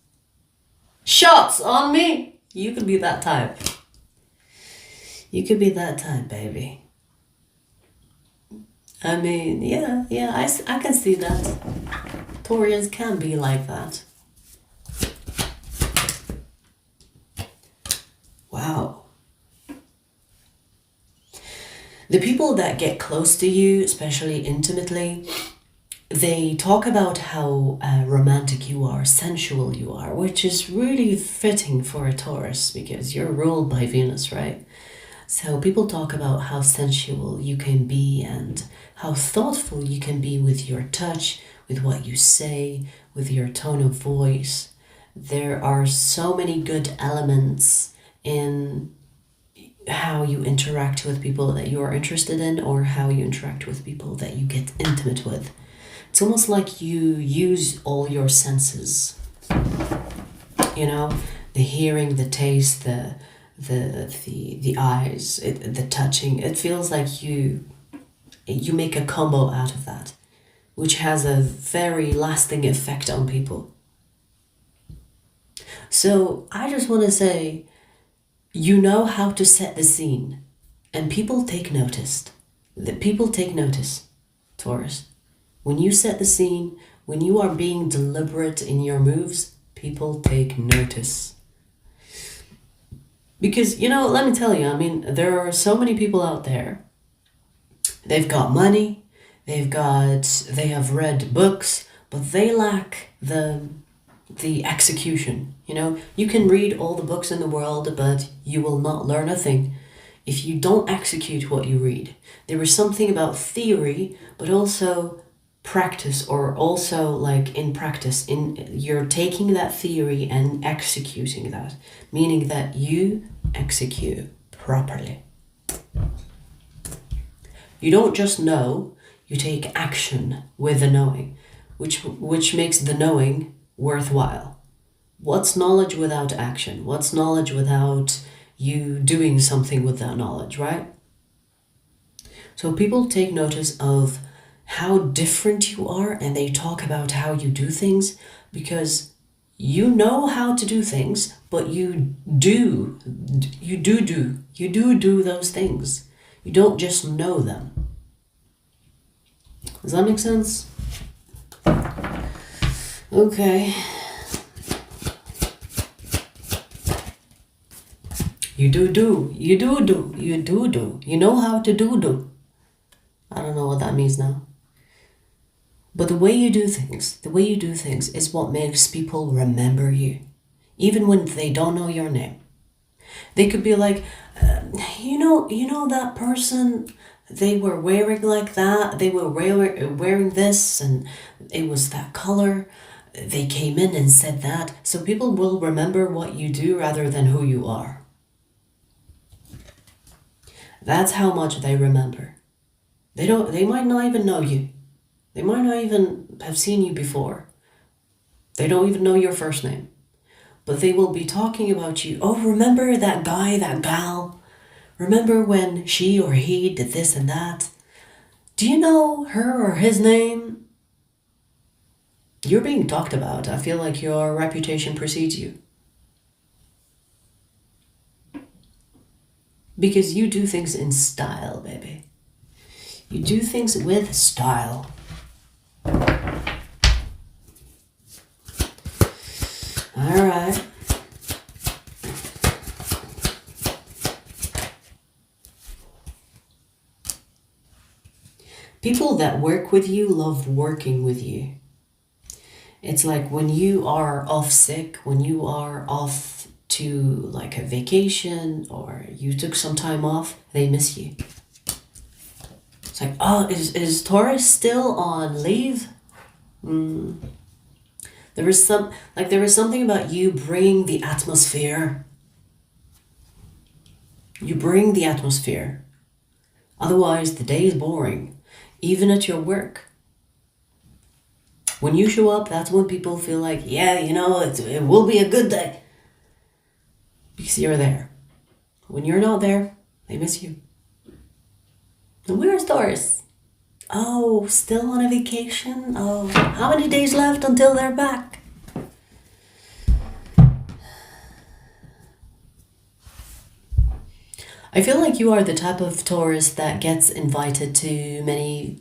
Shots on me! You could be that type. You could be that type, baby. I mean, yeah, I can see that. Taurians can be like that. Wow. The people that get close to you, especially intimately, they talk about how romantic you are, sensual you are, which is really fitting for a Taurus because you're ruled by Venus, right? So people talk about how sensual you can be and how thoughtful you can be with your touch, with what you say, with your tone of voice. There are so many good elements in how you interact with people that you are interested in or how you interact with people that you get intimate with. It's almost like you use all your senses. you know, the hearing, the taste, the eyes, the touching. It feels like you make a combo out of that, which has a very lasting effect on people. So I just want to say, you know how to set the scene, and people take notice. The people take notice, Taurus. When you set the scene, when you are being deliberate in your moves, people take notice. Because, you know, let me tell you, I mean, there are so many people out there. They've got money, they have read books, but they lack the execution. You know, you can read all the books in the world, but you will not learn a thing if you don't execute what you read. There is something about theory, but also practice, or also like in practice, you're taking that theory and executing that, meaning that you execute properly. You don't just know, you take action with the knowing, which makes the knowing worthwhile. What's knowledge without action? What's knowledge without you doing something with that knowledge, right? So people take notice of how different you are, and they talk about how you do things, because you know how to do things, but you do those things. You don't just know them. Does that make sense? Okay. You do. You know how to do. I don't know what that means now. But the way you do things is what makes people remember you, even when they don't know your name. They could be like, you know that person, they were wearing like that, they were wearing this, and it was that color. They came in and said that. So people will remember what you do rather than who you are. That's how much they remember. They might not even know you. They might not even have seen you before. They don't even know your first name. But they will be talking about you. Oh, remember that guy, that gal? Remember when she or he did this and that? Do you know her or his name? You're being talked about. I feel like your reputation precedes you. Because you do things in style, baby. You do things with style. All right. People that work with you love working with you. It's like when you are off sick, when you are off to like a vacation, or you took some time off, they miss you. It's like, oh, is Taurus still on leave? There is something about you bringing the atmosphere. You bring the atmosphere. Otherwise, the day is boring, even at your work. When you show up, that's when people feel like, yeah, you know, it will be a good day. Because you're there. When you're not there, they miss you. And where's Taurus? Oh, still on a vacation? Oh, how many days left until they're back? I feel like you are the type of Taurus that gets invited to many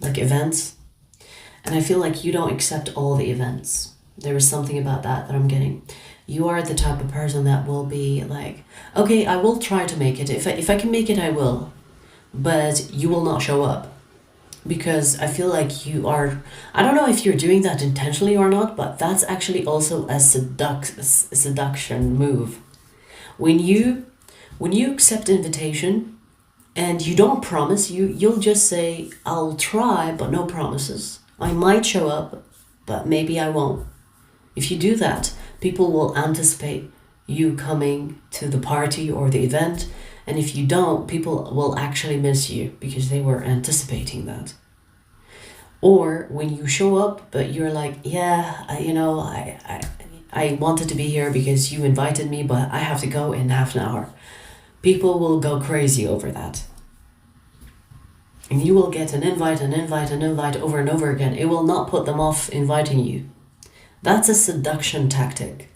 events. And I feel like you don't accept all the events. There is something about that I'm getting. You are the type of person that will be like, okay, I will try to make it. If I can make it, I will. But you will not show up. Because I feel like you are, I don't know if you're doing that intentionally or not, but that's actually also a seduction move. When you accept invitation and you don't promise, you'll just say, I'll try, but no promises. I might show up, but maybe I won't. If you do that, people will anticipate you coming to the party or the event. And if you don't, people will actually miss you because they were anticipating that. Or when you show up, but you're like, yeah, I I wanted to be here because you invited me, but I have to go in half an hour. People will go crazy over that. And you will get an invite over and over again. It will not put them off inviting you. That's a seduction tactic.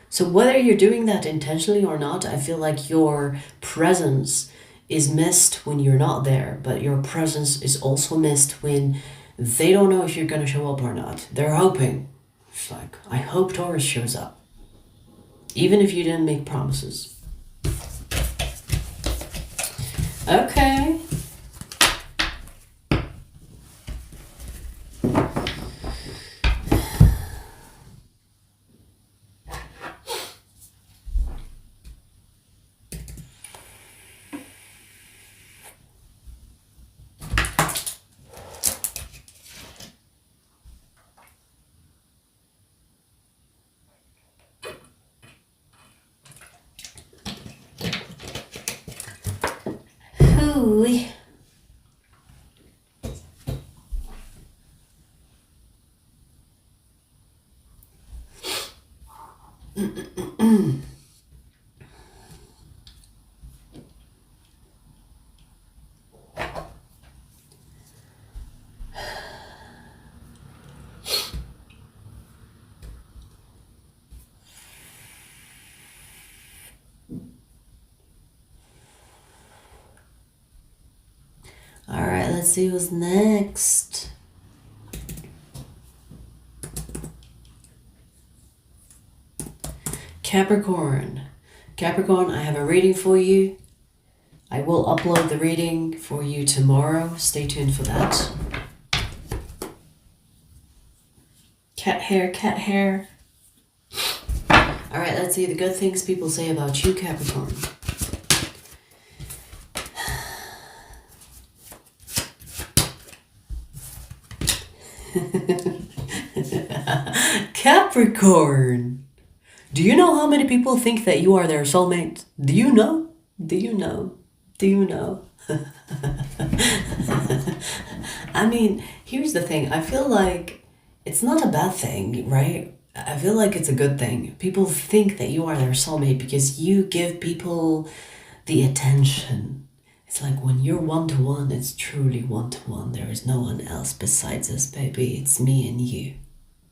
So whether you're doing that intentionally or not, I feel like your presence is missed when you're not there, but your presence is also missed when they don't know if you're going to show up or not. They're hoping. It's like, I hope Taurus shows up. Even if you didn't make promises. Okay. Ooh. Alright, let's see who's next. Capricorn. Capricorn, I have a reading for you. I will upload the reading for you tomorrow. Stay tuned for that. Cat hair, cat hair. Alright, let's see the good things people say about you, Capricorn. Capricorn. Do you know how many people think that you are their soulmate? Do you know? Do you know? Do you know? I mean, here's the thing. I feel like it's not a bad thing, right? I feel like it's a good thing. People think that you are their soulmate because you give people the attention. It's like when you're one-to-one, it's truly one-to-one. There is no one else besides us, baby. It's me and you.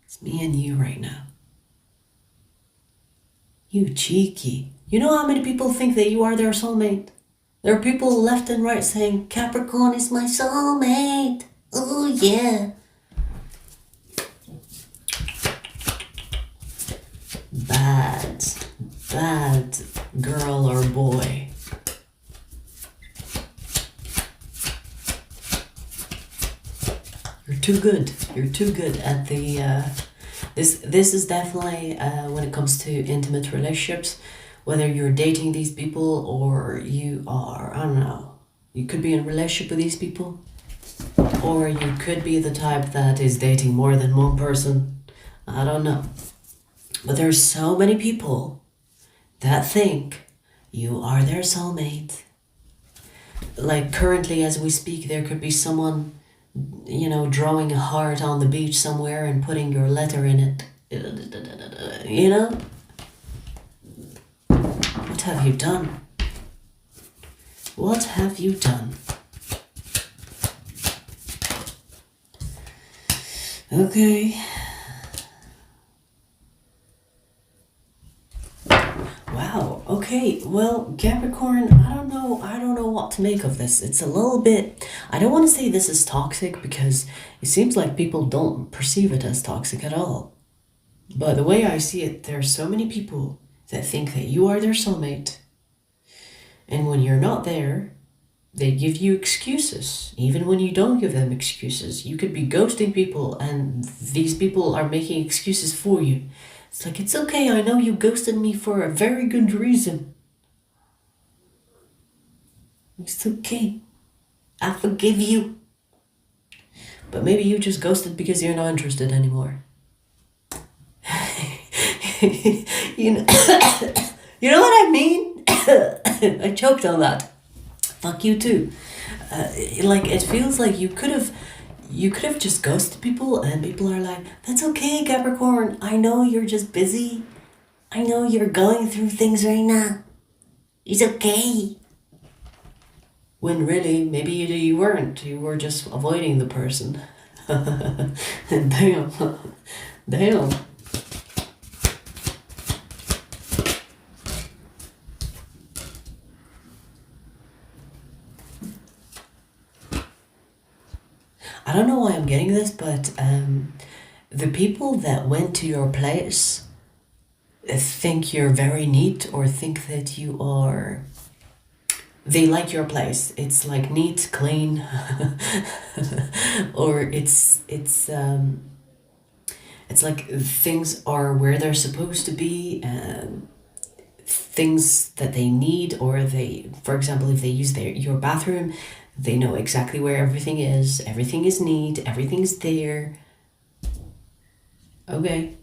It's me and you right now. You cheeky. You know how many people think that you are their soulmate? There are people left and right saying, Capricorn is my soulmate. Oh, yeah. Bad girl or boy. You're too good. You're too good at the... This is definitely, when it comes to intimate relationships, whether you're dating these people or you are, I don't know, you could be in a relationship with these people, or you could be the type that is dating more than one person. I don't know. But there's so many people that think you are their soulmate. Like currently as we speak, there could be someone, you know, drawing a heart on the beach somewhere and putting your letter in it. You know? What have you done? What have you done? Okay. Wow. Okay. Well, Capricorn, I don't know what to make of this. It's a little bit, I don't want to say this is toxic because it seems like people don't perceive it as toxic at all. But the way I see it, there are so many people that think that you are their soulmate. And when you're not there, they give you excuses. Even when you don't give them excuses, you could be ghosting people and these people are making excuses for you. It's like, it's okay, I know you ghosted me for a very good reason. It's okay. I forgive you. But maybe you just ghosted because you're not interested anymore. You know, you know what I mean? I choked on that. Fuck you too. Like, it feels like you could have you could have just ghosted people and people are like, that's okay, Capricorn. I know you're just busy. I know you're going through things right now. It's okay. When really, maybe you weren't. You were just avoiding the person. Damn. Damn. I don't know why I'm getting this, but the people that went to your place think you're very neat or think that you are... They like your place. It's like neat, clean, or it's like things are where they're supposed to be. Things that they need, or they, for example, if they use your bathroom, they know exactly where everything is. Everything is neat. Everything's there. Okay.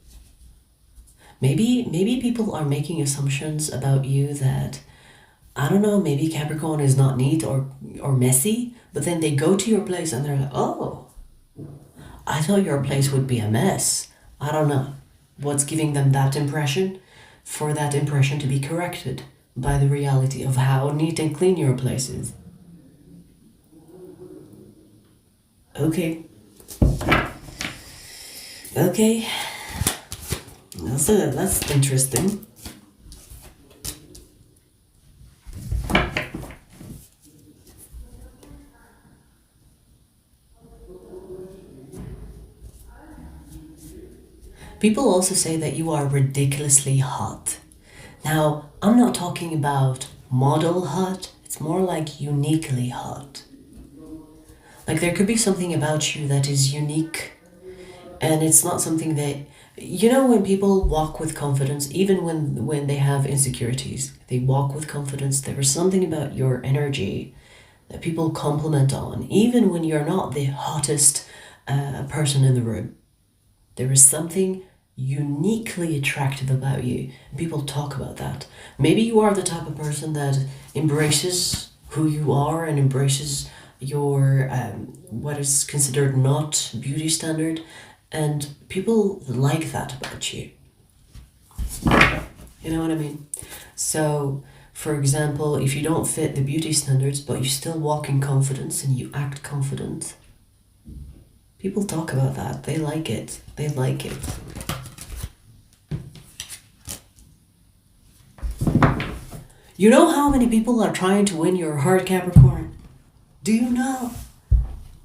Maybe people are making assumptions about you that, I don't know, maybe Capricorn is not neat or messy, but then they go to your place and they're like, oh, I thought your place would be a mess. I don't know what's giving them that impression, for that impression to be corrected by the reality of how neat and clean your place is. Okay. Okay. That's interesting. People also say that you are ridiculously hot. Now, I'm not talking about model hot, it's more like uniquely hot. Like there could be something about you that is unique, and it's not something that... You know, when people walk with confidence, even when they have insecurities, they walk with confidence. There is something about your energy that people compliment on, even when you're not the hottest person in the room. There is something uniquely attractive about you. People talk about that. Maybe you are the type of person that embraces who you are and embraces your what is considered not beauty standard, and people like that about you. You know what I mean? So, for example, if you don't fit the beauty standards but you still walk in confidence and you act confident, people talk about that. They like it. They like it. You know how many people are trying to win your heart, Capricorn? Do you know?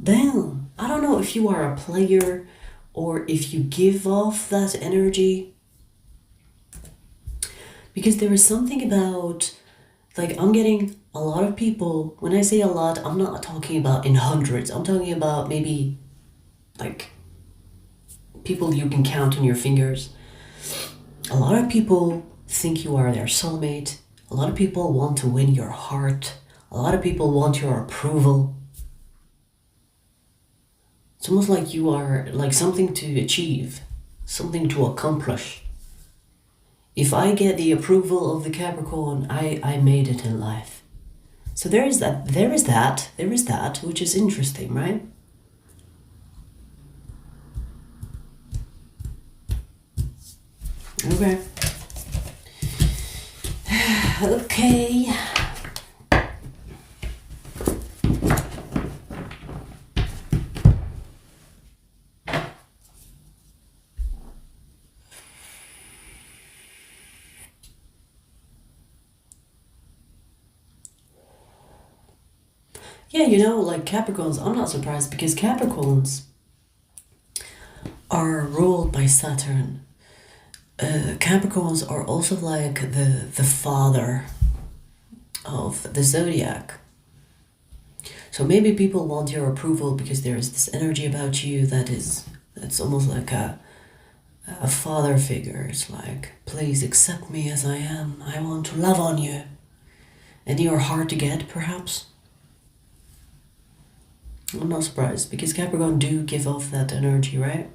Damn. I don't know if you are a player or if you give off that energy. Because there is something about, like, I'm getting a lot of people. When I say a lot, I'm not talking about in hundreds. I'm talking about maybe, like, people you can count on your fingers. A lot of people think you are their soulmate. A lot of people want to win your heart. A lot of people want your approval. It's almost like you are like something to achieve, something to accomplish. If I get the approval of the Capricorn, I made it in life. So there is that, which is interesting, right? Okay. Okay. Yeah, you know, like Capricorns, I'm not surprised because Capricorns are ruled by Saturn. Capricorns are also like the father of the zodiac. So maybe people want your approval because there is this energy about you that's almost like a father figure. It's like, please accept me as I am. I want to love on you. And you're hard to get, perhaps. I'm not surprised because Capricorn do give off that energy, right?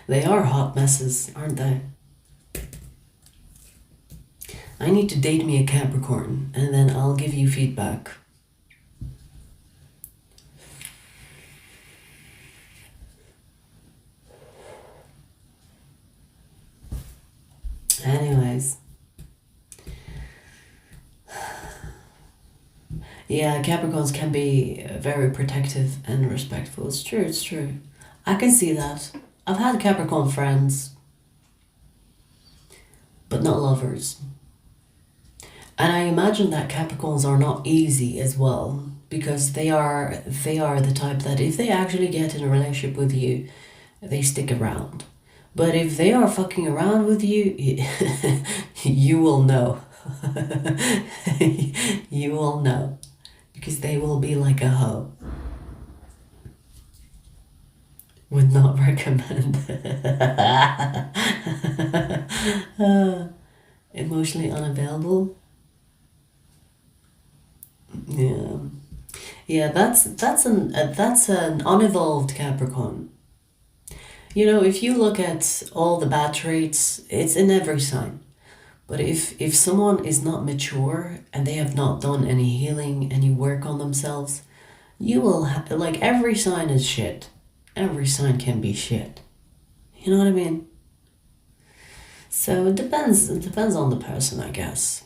They are hot messes, aren't they? I need to date me a Capricorn, and then I'll give you feedback. Anyways. Yeah, Capricorns can be very protective and respectful. It's true, it's true. I can see that. I've had Capricorn friends, but not lovers. And I imagine that Capricorns are not easy as well, because they are the type that if they actually get in a relationship with you, they stick around. But if they are fucking around with you, you will know. You will know. Because they will be like a hoe. Would not recommend. Emotionally unavailable. Yeah, that's an unevolved Capricorn. You know, if you look at all the bad traits, it's in every sign. But if someone is not mature and they have not done any healing, any work on themselves, you will like every sign is shit. Every sign can be shit. You know what I mean? So it depends on the person, I guess.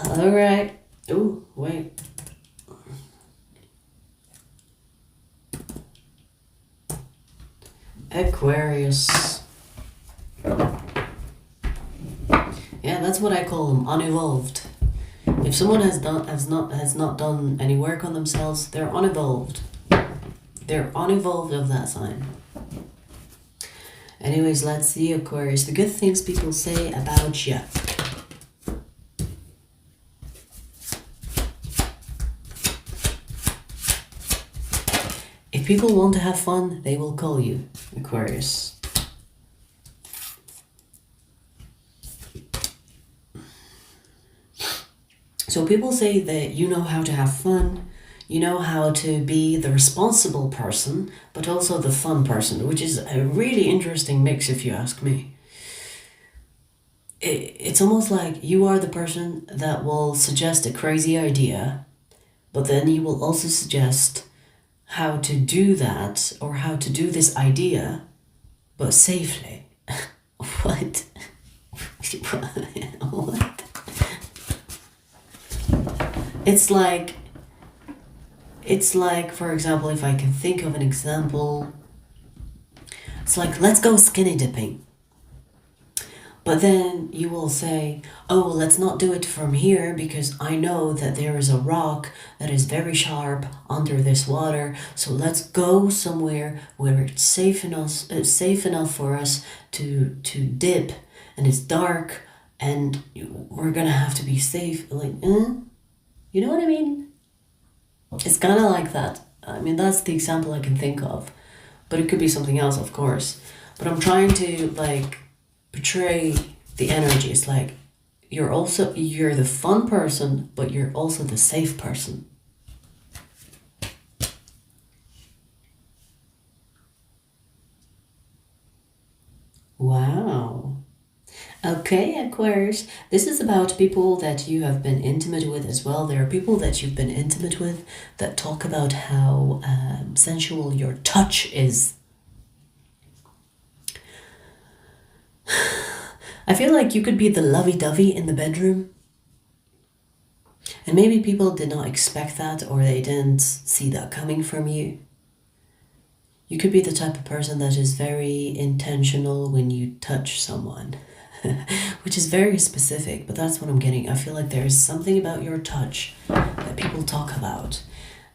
All right. Oh, wait. Aquarius. Yeah, that's what I call them, unevolved. If someone has not done any work on themselves, they're unevolved. They're unevolved of that sign. Anyways, let's see, Aquarius. The good things people say about you. If people want to have fun, they will call you, Aquarius. So people say that you know how to have fun, you know how to be the responsible person, but also the fun person, which is a really interesting mix if you ask me. It's almost like you are the person that will suggest a crazy idea, but then you will also suggest how to do that or how to do this idea, but safely. What? What? It's like, for example, if I can think of an example, it's like, let's go skinny dipping. But then you will say, oh, let's not do it from here because I know that there is a rock that is very sharp under this water. So let's go somewhere where it's safe enough for us to dip, and it's dark and we're gonna have to be safe. Like, you know what I mean? It's kind of like that. I mean, that's the example I can think of. But it could be something else, of course. But I'm trying to, like, portray the energy. It's like, you're the fun person, but you're also the safe person. Wow. Okay, Aquarius, this is about people that you have been intimate with as well. There are people that you've been intimate with that talk about how sensual your touch is. I feel like you could be the lovey-dovey in the bedroom. And maybe people did not expect that, or they didn't see that coming from you. You could be the type of person that is very intentional when you touch someone. Which is very specific, but that's what I'm getting. I feel like there is something about your touch that people talk about.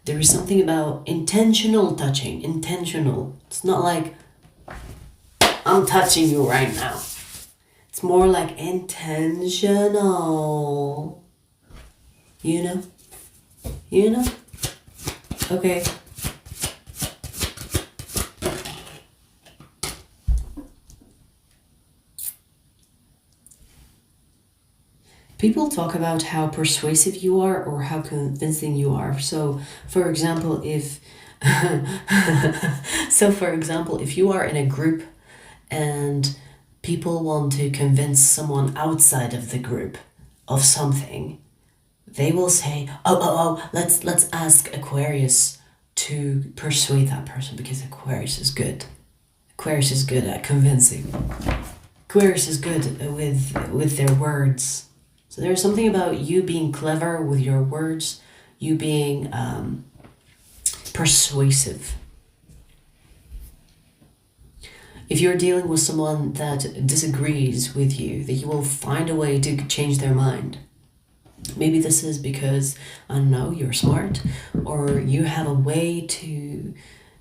There is something about intentional touching. Intentional. It's not like, I'm touching you right now. It's more like intentional. You know? You know? Okay. People talk about how persuasive you are or how convincing you are. So, for example, if So for example, if you are in a group and people want to convince someone outside of the group of something, they will say, let's ask Aquarius to persuade that person because Aquarius is good. Aquarius is good at convincing. Aquarius is good with their words. So there's something about you being clever with your words, you being persuasive. If you're dealing with someone that disagrees with you, that you will find a way to change their mind. Maybe this is because, I don't know, you're smart, or you have a way to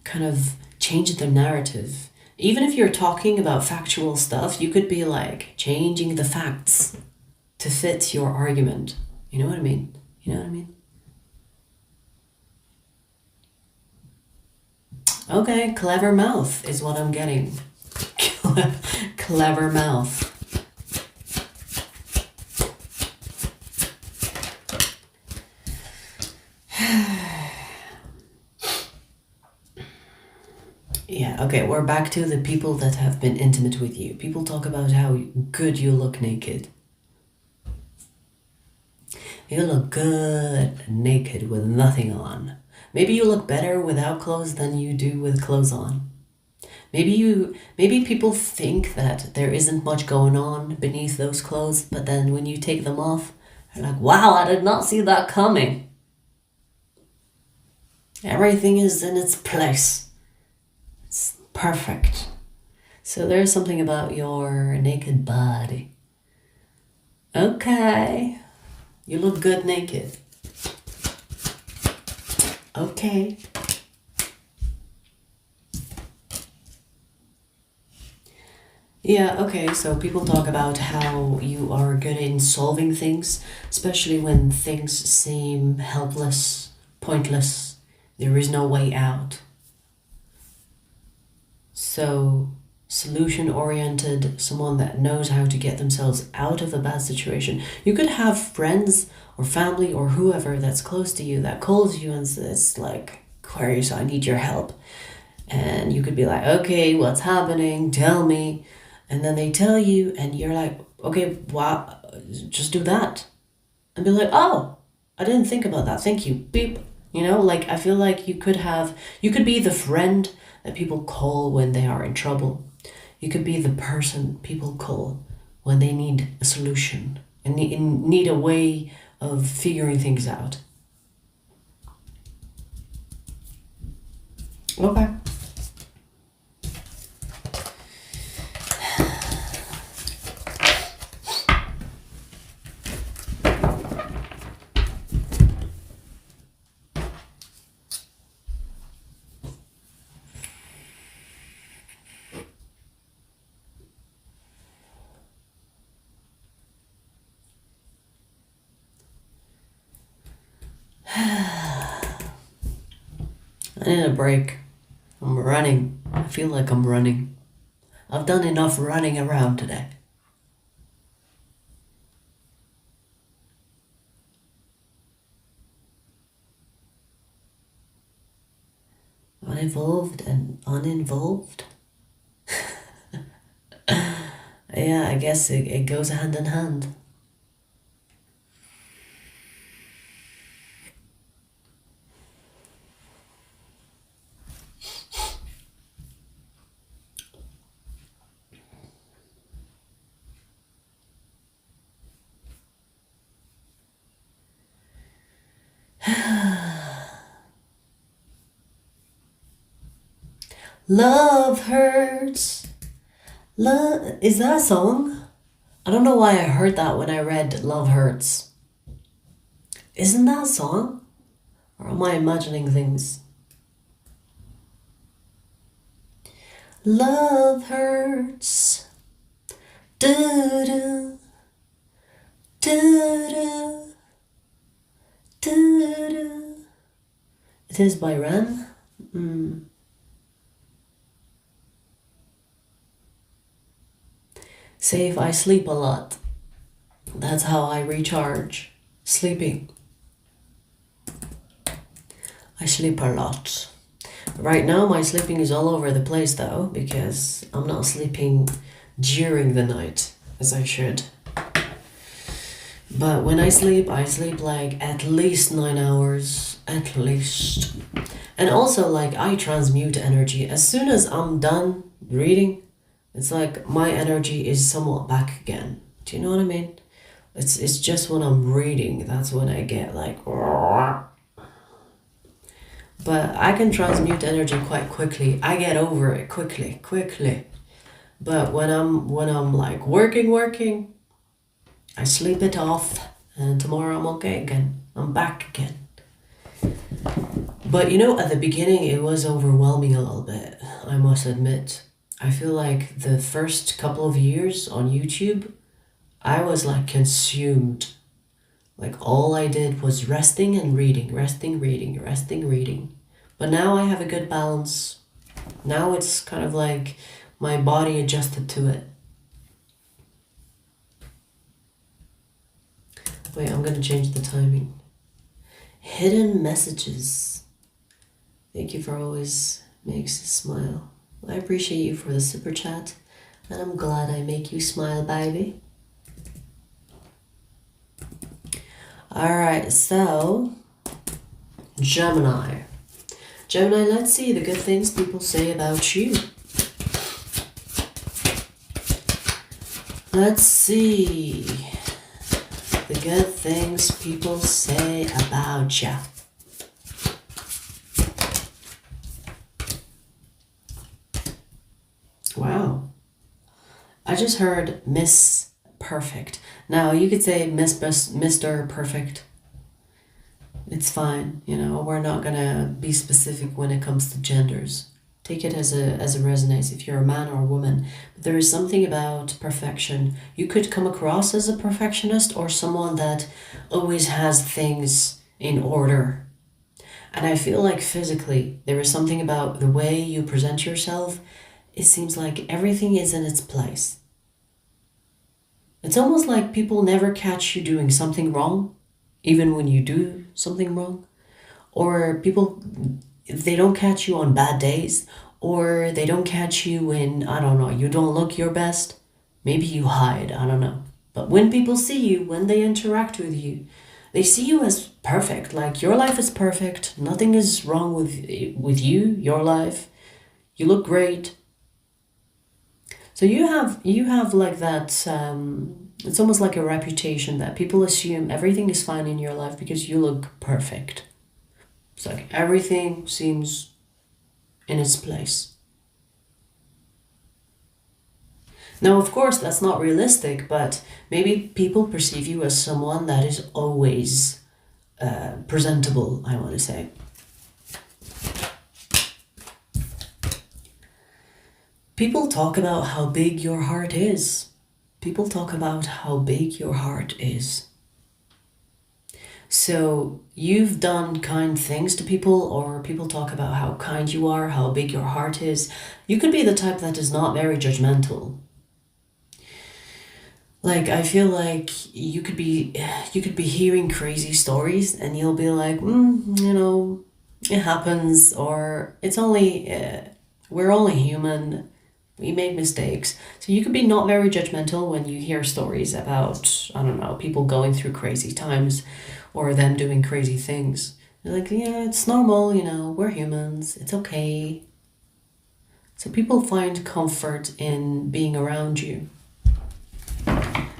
kind of change the narrative. Even if you're talking about factual stuff, you could be like changing the facts to fit your argument. You know what I mean? You know what I mean? Okay, clever mouth is what I'm getting. Clever mouth. Yeah, okay, we're back to the people that have been intimate with you. People talk about how good you look naked. You look good naked with nothing on. Maybe you look better without clothes than you do with clothes on. Maybe people think that there isn't much going on beneath those clothes, but then when you take them off, they're like, wow, I did not see that coming. Everything is in its place. It's perfect. So there's something about your naked body. Okay. You look good naked. Okay. Yeah, okay, so people talk about how you are good in solving things, especially when things seem helpless, pointless, there is no way out. So, solution-oriented, someone that knows how to get themselves out of a bad situation. You could have friends or family or whoever that's close to you that calls you and says like, Aquarius, I need your help. And you could be like, okay, what's happening? Tell me. And then they tell you and you're like, okay, wow, just do that. And be like, oh, I didn't think about that. Thank you. Beep. You know, like I feel like you could be the friend that people call when they are in trouble. You could be the person people call when they need a solution and need a way of figuring things out. Okay. I need a break. I'm running. I feel like I'm running. I've done enough running around today. Unevolved and uninvolved? Yeah, I guess it goes hand in hand. Love hurts. Love, is that a song? I don't know why I heard that when I read Love Hurts. Isn't that a song? Or am I imagining things? Love hurts. Do-do. Do-do. Do-do. It is by Ren. Say if I sleep a lot. That's how I recharge. Sleeping. I sleep a lot. Right now, my sleeping is all over the place though, because I'm not sleeping during the night as I should. But when I sleep like at least 9 hours, at least. And also, like, I transmute energy. As soon as I'm done reading, it's like my energy is somewhat back again. Do you know what I mean? It's just when I'm reading, that's when I get like... But I can transmute energy quite quickly. I get over it quickly. But when I'm like working, I sleep it off, and tomorrow I'm okay again. I'm back again. But you know, at the beginning it was overwhelming a little bit, I must admit. I feel like the first couple of years on YouTube, I was like consumed. Like all I did was resting and reading, resting, reading. But now I have a good balance. Now it's kind of like my body adjusted to it. Wait, I'm gonna change the timing. Hidden messages. Thank you for always makes us smile. I appreciate you for the super chat, and I'm glad I make you smile, baby. Alright, so Gemini. Gemini, let's see the good things people say about you. Let's see the good things people say about you. Wow. I just heard Miss Perfect. Now, you could say Mr. Perfect. It's fine, you know, we're not gonna be specific when it comes to genders. Take it as a resonates if you're a man or a woman. But there is something about perfection. You could come across as a perfectionist or someone that always has things in order. And I feel like physically, there is something about the way you present yourself. It seems like everything is in its place. It's almost like people never catch you doing something wrong, even when you do something wrong. Or people, they don't catch you on bad days, or they don't catch you when, I don't know, you don't look your best. Maybe you hide, I don't know. But when people see you, when they interact with you, they see you as perfect. Like your life is perfect. Nothing is wrong with you, your life. You look great. So you have like that, it's almost like a reputation that people assume everything is fine in your life because you look perfect. It's like everything seems in its place. Now, of course, that's not realistic, but maybe people perceive you as someone that is always presentable, I want to say. People talk about how big your heart is. People talk about how big your heart is. So you've done kind things to people, or people talk about how kind you are, how big your heart is. You could be the type that is not very judgmental. Like, I feel like you could be hearing crazy stories and you'll be like, you know, it happens, or it's only, we're only human. We make mistakes. So you could be not very judgmental when you hear stories about, I don't know, people going through crazy times or them doing crazy things. You're like, yeah, it's normal, you know, we're humans, it's okay. So people find comfort in being around you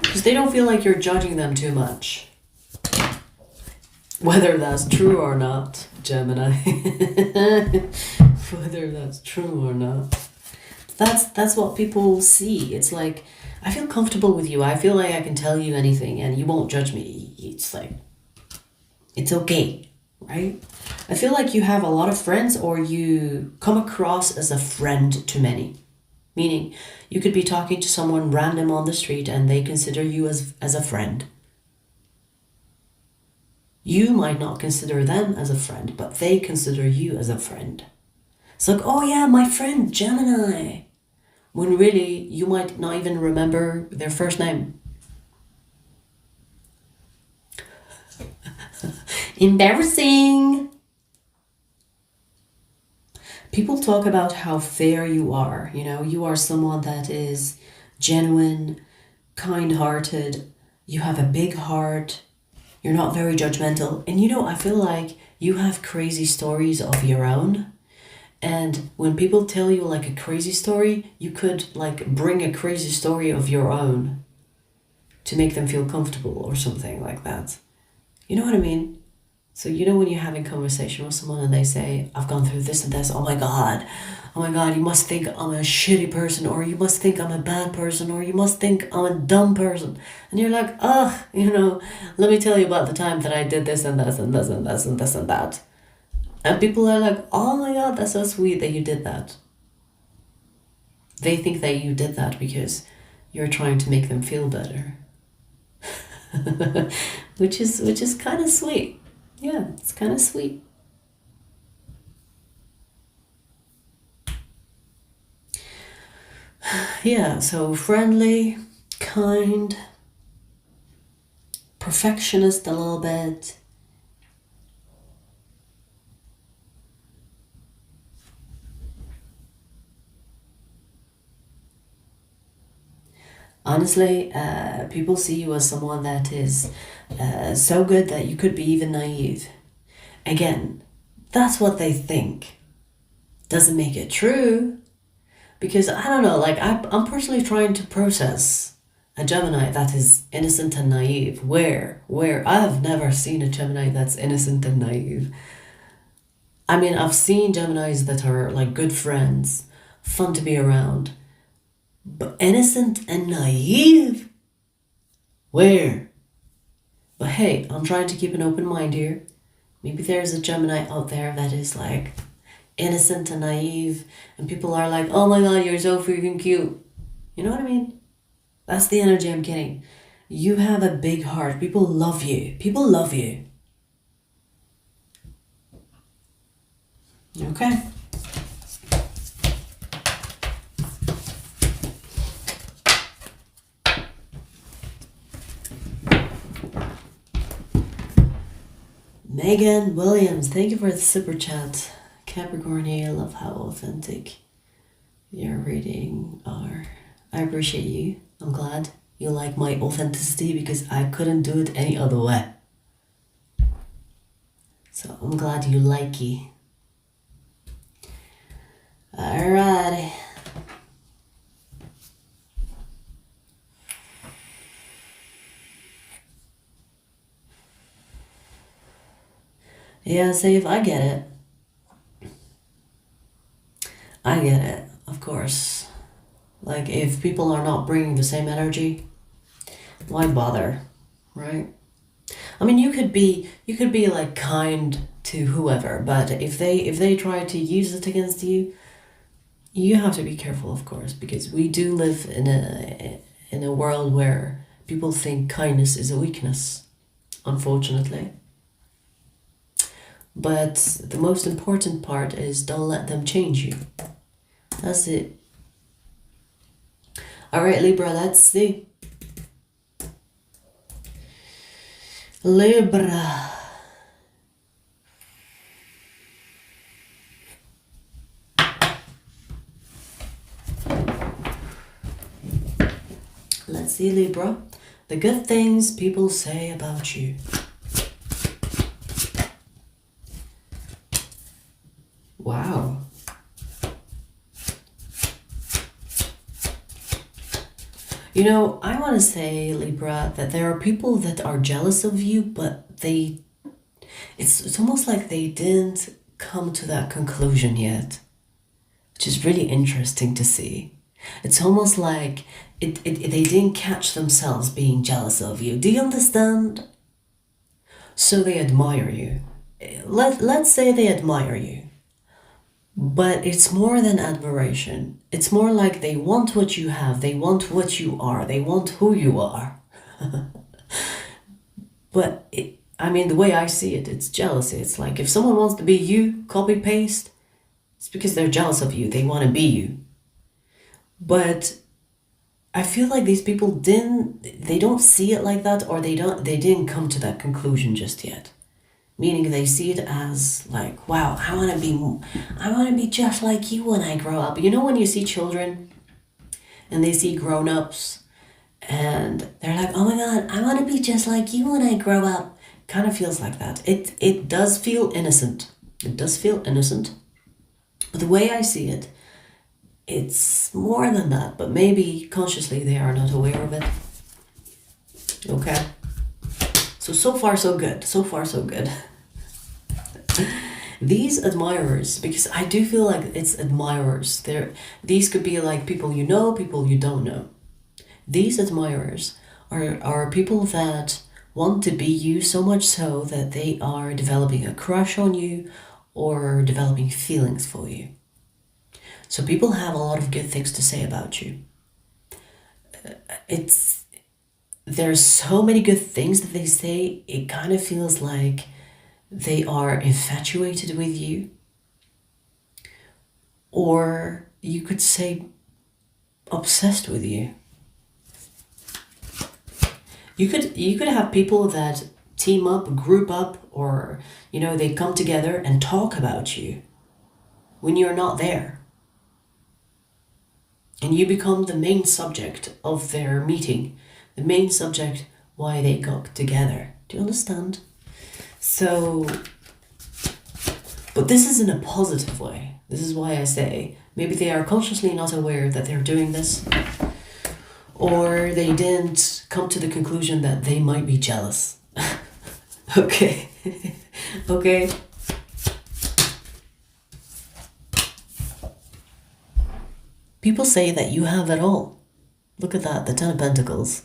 because they don't feel like you're judging them too much. Whether that's true or not, Gemini. Whether that's true or not. That's what people see. It's like, I feel comfortable with you. I feel like I can tell you anything and you won't judge me. It's like, it's okay, right? I feel like you have a lot of friends, or you come across as a friend to many. Meaning, you could be talking to someone random on the street and they consider you as a friend. You might not consider them as a friend, but they consider you as a friend. It's like, oh yeah, my friend Gemini. When really, you might not even remember their first name. Embarrassing. People talk about how fair you are. You know, you are someone that is genuine, kind-hearted, you have a big heart, you're not very judgmental. And you know, I feel like you have crazy stories of your own. And when people tell you like a crazy story, you could like bring a crazy story of your own to make them feel comfortable or something like that. You know what I mean? So you know when you're having conversation with someone and they say, I've gone through this and this, oh my God, you must think I'm a shitty person, or you must think I'm a bad person, or you must think I'm a dumb person. And you're like, ugh, you know, let me tell you about the time that I did this and this and this and this and this and that. And people are like, oh my God, that's so sweet that you did that. They think that you did that because you're trying to make them feel better. which is kind of sweet. Yeah, it's kind of sweet. Yeah, so friendly, kind, perfectionist a little bit. Honestly, people see you as someone that is so good that you could be even naive. Again, that's what they think. Doesn't make it true. Because I don't know, like I'm personally trying to process a Gemini that is innocent and naive. Where? I have never seen a Gemini that's innocent and naive. I mean, I've seen Geminis that are like good friends, fun to be around. But innocent and naive? Where? But hey, I'm trying to keep an open mind here. Maybe there's a Gemini out there that is like innocent and naive, and people are like, oh my God, you're so freaking cute. You know what I mean? That's the energy I'm getting. You have a big heart. People love you. People love you. Okay. Megan Williams, thank you for the super chat. Capricorn, I love how authentic your reading are. I appreciate you. I'm glad you like my authenticity because I couldn't do it any other way. So I'm glad you like it. Alrighty. Yeah, Save, I get it. I get it, of course. Like, if people are not bringing the same energy, why bother, right? I mean, you could be like kind to whoever, but if they try to use it against you, you have to be careful, of course, because we do live in a world where people think kindness is a weakness, unfortunately. But the most important part is don't let them change you. That's it. All right, Libra, let's see. Libra. Let's see, Libra. The good things people say about you. Wow. You know, I want to say, Libra, that there are people that are jealous of you, but it's almost like they didn't come to that conclusion yet, which is really interesting to see. It's almost like they didn't catch themselves being jealous of you. Do you understand? So they admire you. Let's say they admire you. But it's more than admiration. It's more like they want what you have. They want what you are. They want who you are. But I mean, the way I see it, it's jealousy. It's like if someone wants to be you, copy paste, it's because they're jealous of you. They want to be you. But I feel like these people they don't see it like that, or they didn't come to that conclusion just yet. meaning they see it as like, wow, I want to be just like you when I grow up. You know, when you see children and they see grown-ups and they're like, oh my God, I want to be just like you when I grow up. Kind of feels like that. It does feel innocent. It does feel innocent. But the way I see it, it's more than that, but maybe consciously they are not aware of it. Okay? So far so good. So far so good. These admirers, because I do feel like it's admirers. These could be like people you know, people you don't know. These admirers are people that want to be you so much so that they are developing a crush on you or developing feelings for you. So people have a lot of good things to say about you. There's so many good things that they say, it kind of feels like they are infatuated with you. Or you could say obsessed with you. You could have people that team up, group up, or, you know, they come together and talk about you when you're not there. And you become the main subject of their meeting, the main subject why they got together. Do you understand? So, but this is in a positive way. This is why I say maybe they are consciously not aware that they're doing this, or they didn't come to the conclusion that they might be jealous. Okay. Okay. People say that you have it all. Look at that, the Ten of Pentacles.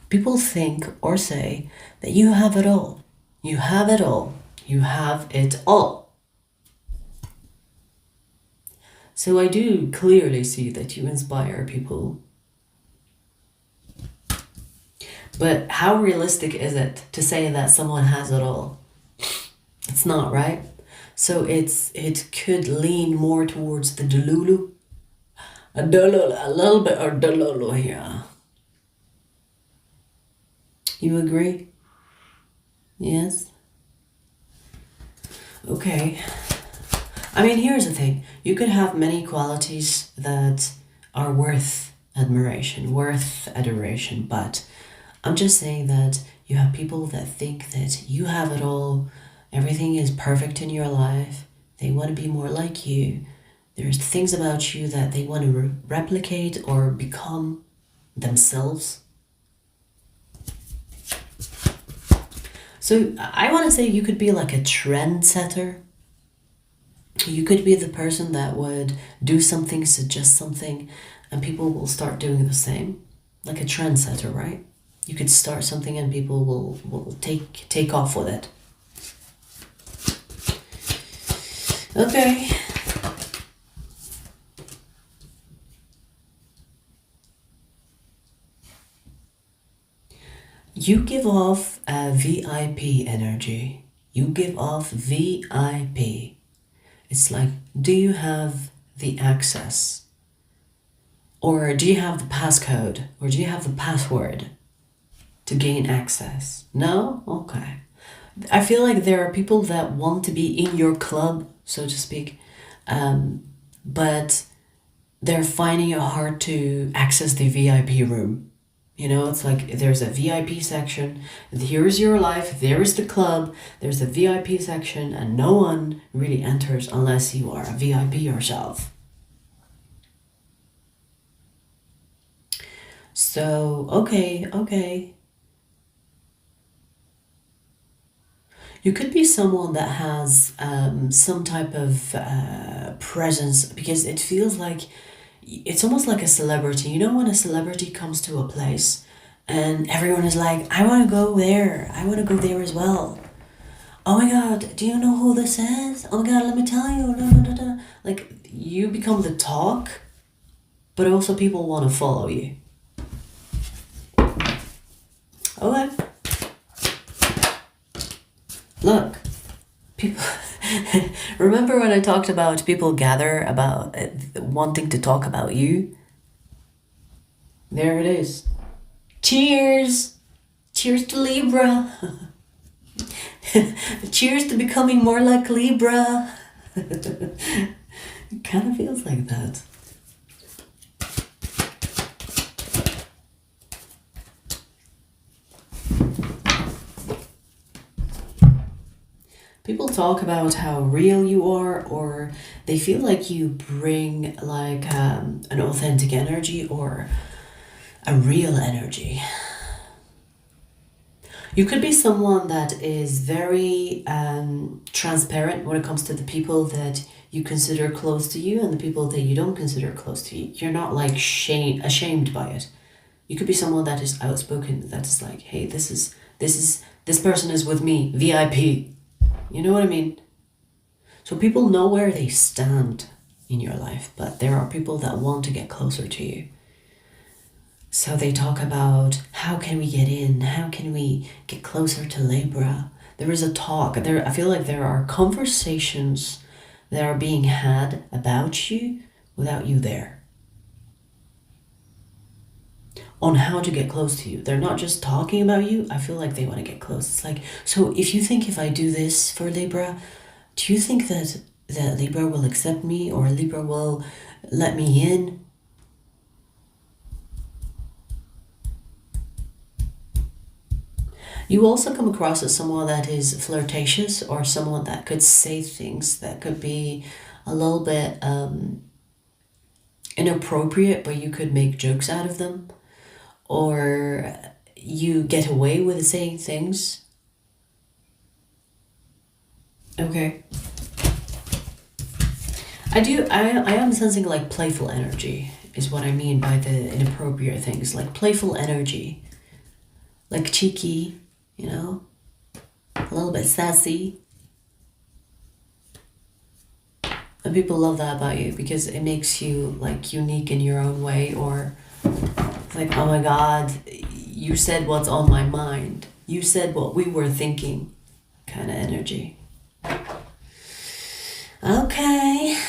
People think or say that you have it all. You have it all. You have it all. So I do clearly see that you inspire people. But how realistic is it to say that someone has it all? It's not, right? So it could lean more towards the delulu. A little bit of delulu here. You agree? Yes? Okay. I mean, here's the thing. You could have many qualities that are worth admiration, worth adoration, but I'm just saying that you have people that think that you have it all, everything is perfect in your life, they want to be more like you, there's things about you that they want to replicate or become themselves. So I want to say you could be like a trendsetter. You could be the person that would do something, suggest something, and people will start doing the same. Like a trendsetter, right? You could start something and people will take off with it. Okay. You give off a VIP energy. You give off VIP. It's like, do you have the access? Or do you have the passcode? Or do you have the password to gain access? No? Okay. I feel like there are people that want to be in your club, so to speak, but they're finding it hard to access the VIP room. You know, it's like there's a VIP section, and here's your life, there's the club, there's a VIP section, and no one really enters unless you are a VIP yourself. So, okay. You could be someone that has some type of presence, because it feels like it's almost like a celebrity. You know, when a celebrity comes to a place and everyone is like, I want to go there. I want to go there as well. Oh my God, do you know who this is? Oh my God, let me tell you. Like, you become the talk, but also people want to follow you. Okay. Look, people... Remember when I talked about people gather about wanting to talk about you? There it is. Cheers! Cheers to Libra! Cheers to becoming more like Libra. It kind of feels like that. People talk about how real you are, or they feel like you bring like an authentic energy or a real energy. You could be someone that is very transparent when it comes to the people that you consider close to you and the people that you don't consider close to you. You're not like ashamed by it. You could be someone that is outspoken, that is like, hey, this person is with me, VIP. You know what I mean? So people know where they stand in your life, but there are people that want to get closer to you. So they talk about, how can we get in? How can we get closer to Libra? There is a talk. I feel like there are conversations that are being had about you without you there. On how to get close to you. They're not just talking about you. I feel like they want to get close. It's like, so if you think if I do this for Libra, do you think that Libra will accept me or Libra will let me in? You also come across as someone that is flirtatious or someone that could say things that could be a little bit inappropriate, but you could make jokes out of them. Or you get away with saying things. Okay. I am sensing like playful energy is what I mean by the inappropriate things. Like playful energy. Like cheeky, you know? A little bit sassy. And people love that about you because it makes you like unique in your own way, or like, oh my God, you said what's on my mind. You said what we were thinking, kind of energy. Okay.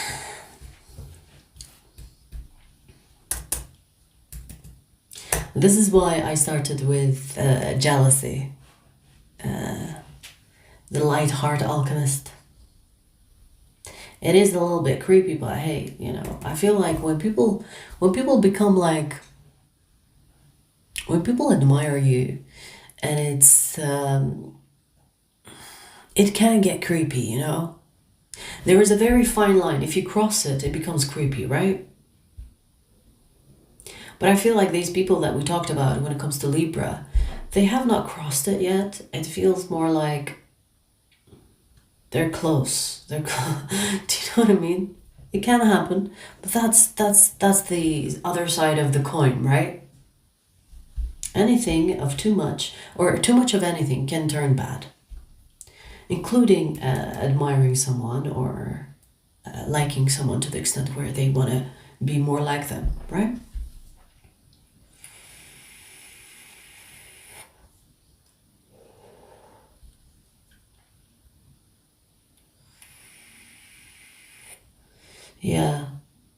This is why I started with jealousy. The light heart alchemist. It is a little bit creepy, but hey, you know, I feel like when people become like, when people admire you, and it can get creepy, you know? There is a very fine line. If you cross it, it becomes creepy, right? But I feel like these people that we talked about when it comes to Libra, they have not crossed it yet. It feels more like they're close. Do you know what I mean? It can happen, but that's the other side of the coin, right? Anything of too much, or too much of anything, can turn bad, including admiring someone or liking someone to the extent where they want to be more like them, right?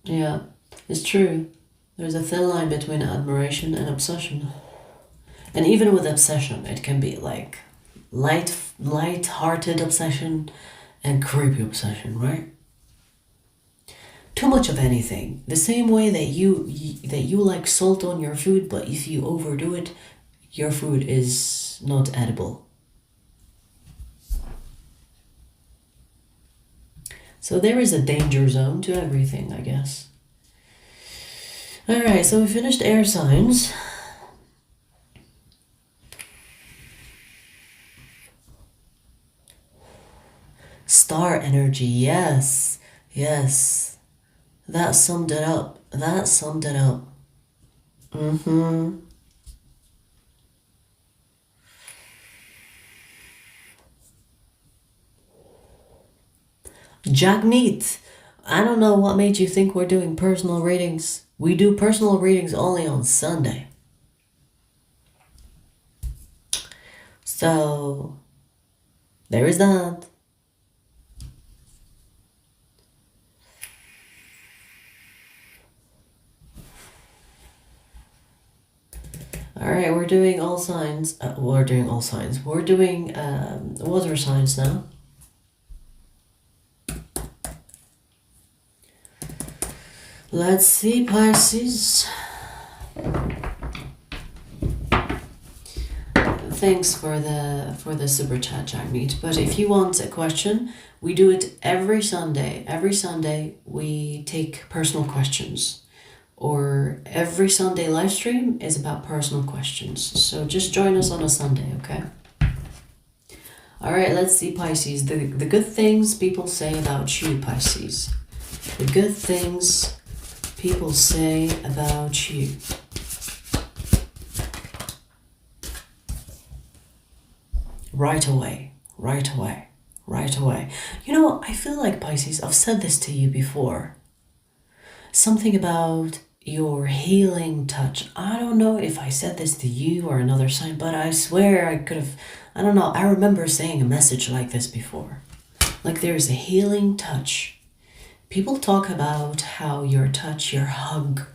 Yeah, it's true. There's a thin line between admiration and obsession. And even with obsession, it can be like light-hearted obsession and creepy obsession, right? Too much of anything. The same way that you like salt on your food, but if you overdo it, your food is not edible. So there is a danger zone to everything, I guess. Alright, so we finished air signs. Star energy, yes. That summed it up. Jagmeet, I don't know what made you think we're doing personal readings. We do personal readings only on Sunday. So, there is that. Alright, we're we're doing all signs. We're doing all signs. We're doing water signs now. Let's see, Pisces. Thanks for the super chat, Jagmeet. But if you want a question, we do it every Sunday. Every Sunday we take personal questions, or every Sunday live stream is about personal questions. So just join us on a Sunday, okay? All right, let's see, Pisces. The good things people say about you, Pisces. The good things people say about you. Right away, right away, right away. You know, I feel like, Pisces, I've said this to you before. Something about your healing touch. I don't know if I said this to you or another sign, but I swear I could have, I don't know, I remember saying a message like this before. Like there's a healing touch. People talk about how your touch, your hug,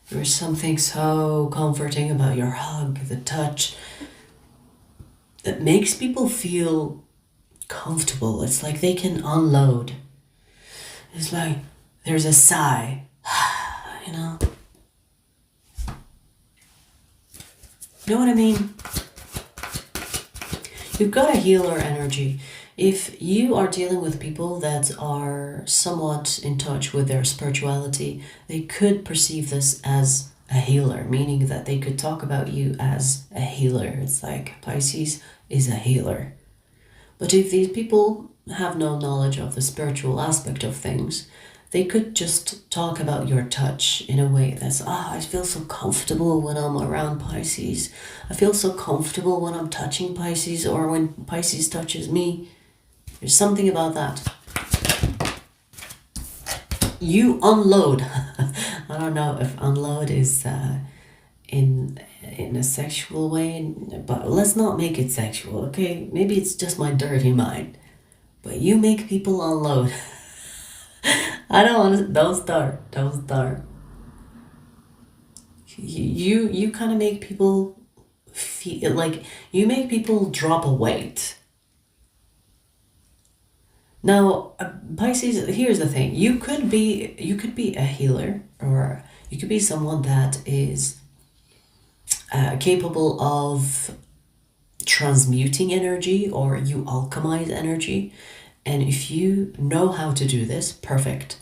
there's something so comforting about your hug, the touch, that makes people feel comfortable. It's like they can unload. It's like there's a sigh, you know? You know what I mean? You've got a healer energy. If you are dealing with people that are somewhat in touch with their spirituality, they could perceive this as a healer, meaning that they could talk about you as a healer. It's like Pisces is a healer. But if these people have no knowledge of the spiritual aspect of things, they could just talk about your touch in a way that's, I feel so comfortable when I'm around Pisces. I feel so comfortable when I'm touching Pisces, or when Pisces touches me. There's something about that. You unload. I don't know if unload is in a sexual way, but let's not make it sexual, okay? Maybe it's just my dirty mind. But you make people unload. I don't want to, don't start. You kind of make people feel like, you make people drop a weight. Now, Pisces, here's the thing. You could be a healer, or you could be someone that is capable of transmuting energy, or you alchemize energy. And if you know how to do this, perfect.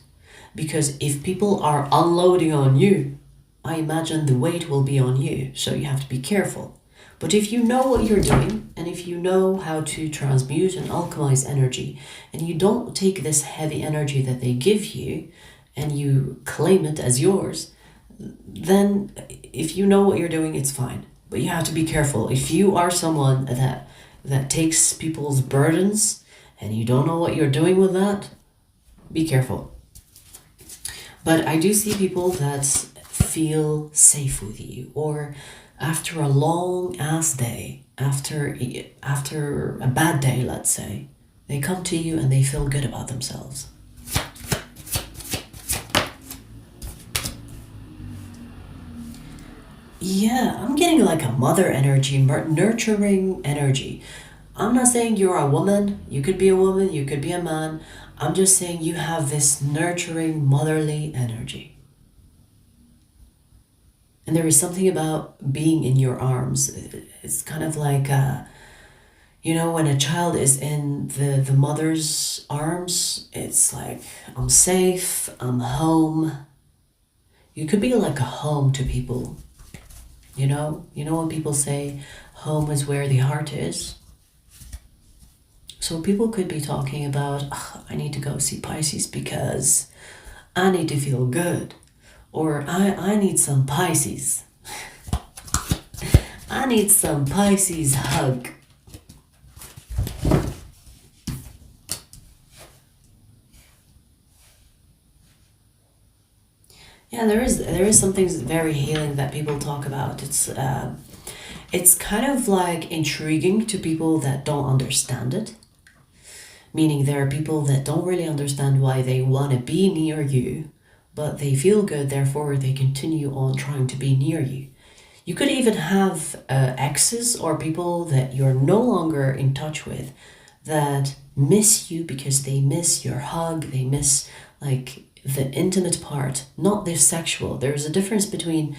Because if people are unloading on you, I imagine the weight will be on you. So you have to be careful. But if you know what you're doing, and if you know how to transmute and alchemize energy, and you don't take this heavy energy that they give you and you claim it as yours, then if you know what you're doing, it's fine. But you have to be careful. If you are someone that takes people's burdens and you don't know what you're doing with that, be careful. But I do see people that feel safe with you, or after a long ass day, after a bad day, let's say, they come to you and they feel good about themselves. Yeah, I'm getting like a mother energy, nurturing energy. I'm not saying you're a woman. You could be a woman, you could be a man. I'm just saying you have this nurturing, motherly energy. And there is something about being in your arms. It's kind of like, when a child is in the mother's arms, it's like, I'm safe, I'm home. You could be like a home to people. You know when people say home is where the heart is? So people could be talking about, I need to go see Pisces because I need to feel good. Or I need some Pisces. I need some Pisces hug. Yeah, there is something very healing that people talk about. It's kind of like intriguing to people that don't understand it. Meaning there are people that don't really understand why they want to be near you, but they feel good, therefore they continue on trying to be near you. You could even have exes or people that you're no longer in touch with that miss you because they miss your hug, they miss like the intimate part, not the sexual. There's a difference between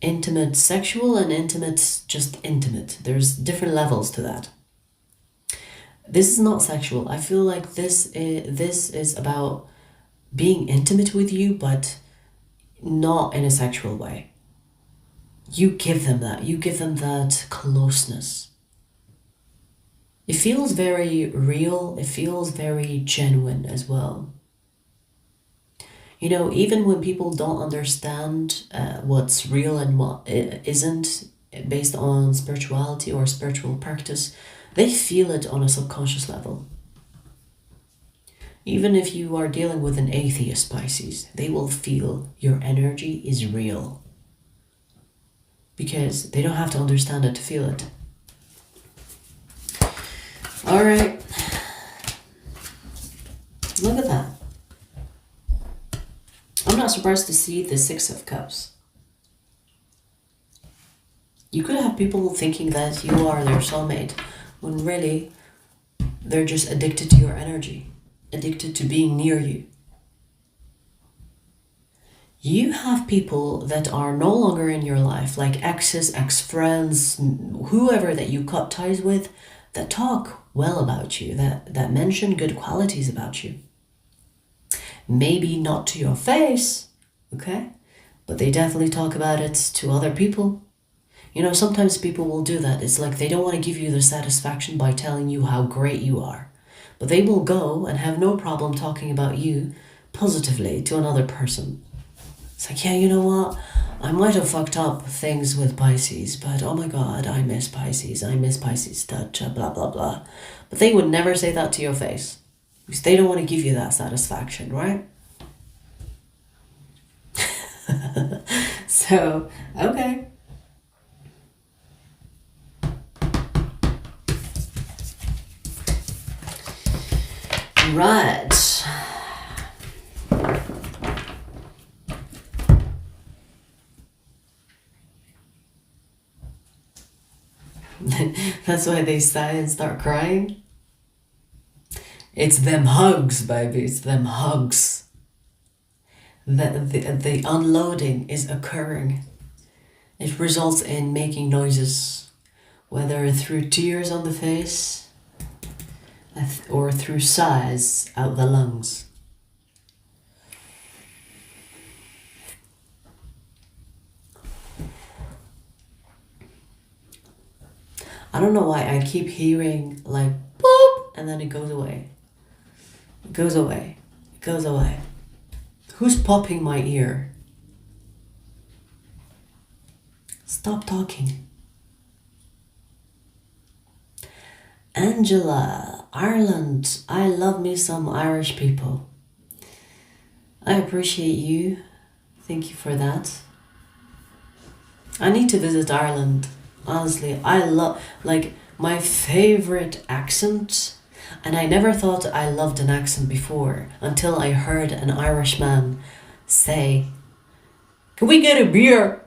intimate sexual and intimate just intimate. There's different levels to that. This is not sexual. I feel like this is about being intimate with you, but not in a sexual way. You give them that. You give them that closeness. It feels very real. It feels very genuine as well. You know, even when people don't understand what's real and what isn't based on spirituality or spiritual practice, they feel it on a subconscious level. Even if you are dealing with an atheist Pisces, they will feel your energy is real. Because they don't have to understand it to feel it. All right. Look at that. I'm not surprised to see the Six of Cups. You could have people thinking that you are their soulmate, when really they're just addicted to your energy, addicted to being near you. You have people that are no longer in your life, like exes, ex-friends, whoever that you cut ties with, that talk well about you, that mention good qualities about you. Maybe not to your face, okay? But they definitely talk about it to other people. You know, sometimes people will do that. It's like they don't want to give you the satisfaction by telling you how great you are. But they will go and have no problem talking about you positively to another person. It's like, yeah, you know what? I might have fucked up things with Pisces, but oh my God, I miss Pisces. I miss Pisces touch, blah, blah, blah. But they would never say that to your face because they don't want to give you that satisfaction, right? So, okay. Right. That's why they sigh and start crying. It's them hugs, baby. It's them hugs. The unloading is occurring. It results in making noises, whether through tears on the face or through sighs out the lungs. I don't know why I keep hearing like boop and then it goes away. It goes away. It goes away. Who's popping my ear? Stop talking. Angela, Ireland. I love me some Irish people. I appreciate you. Thank you for that. I need to visit Ireland. Honestly, I love, like, my favorite accent, and I never thought I loved an accent before until I heard an Irishman say, "Can we get a beer?"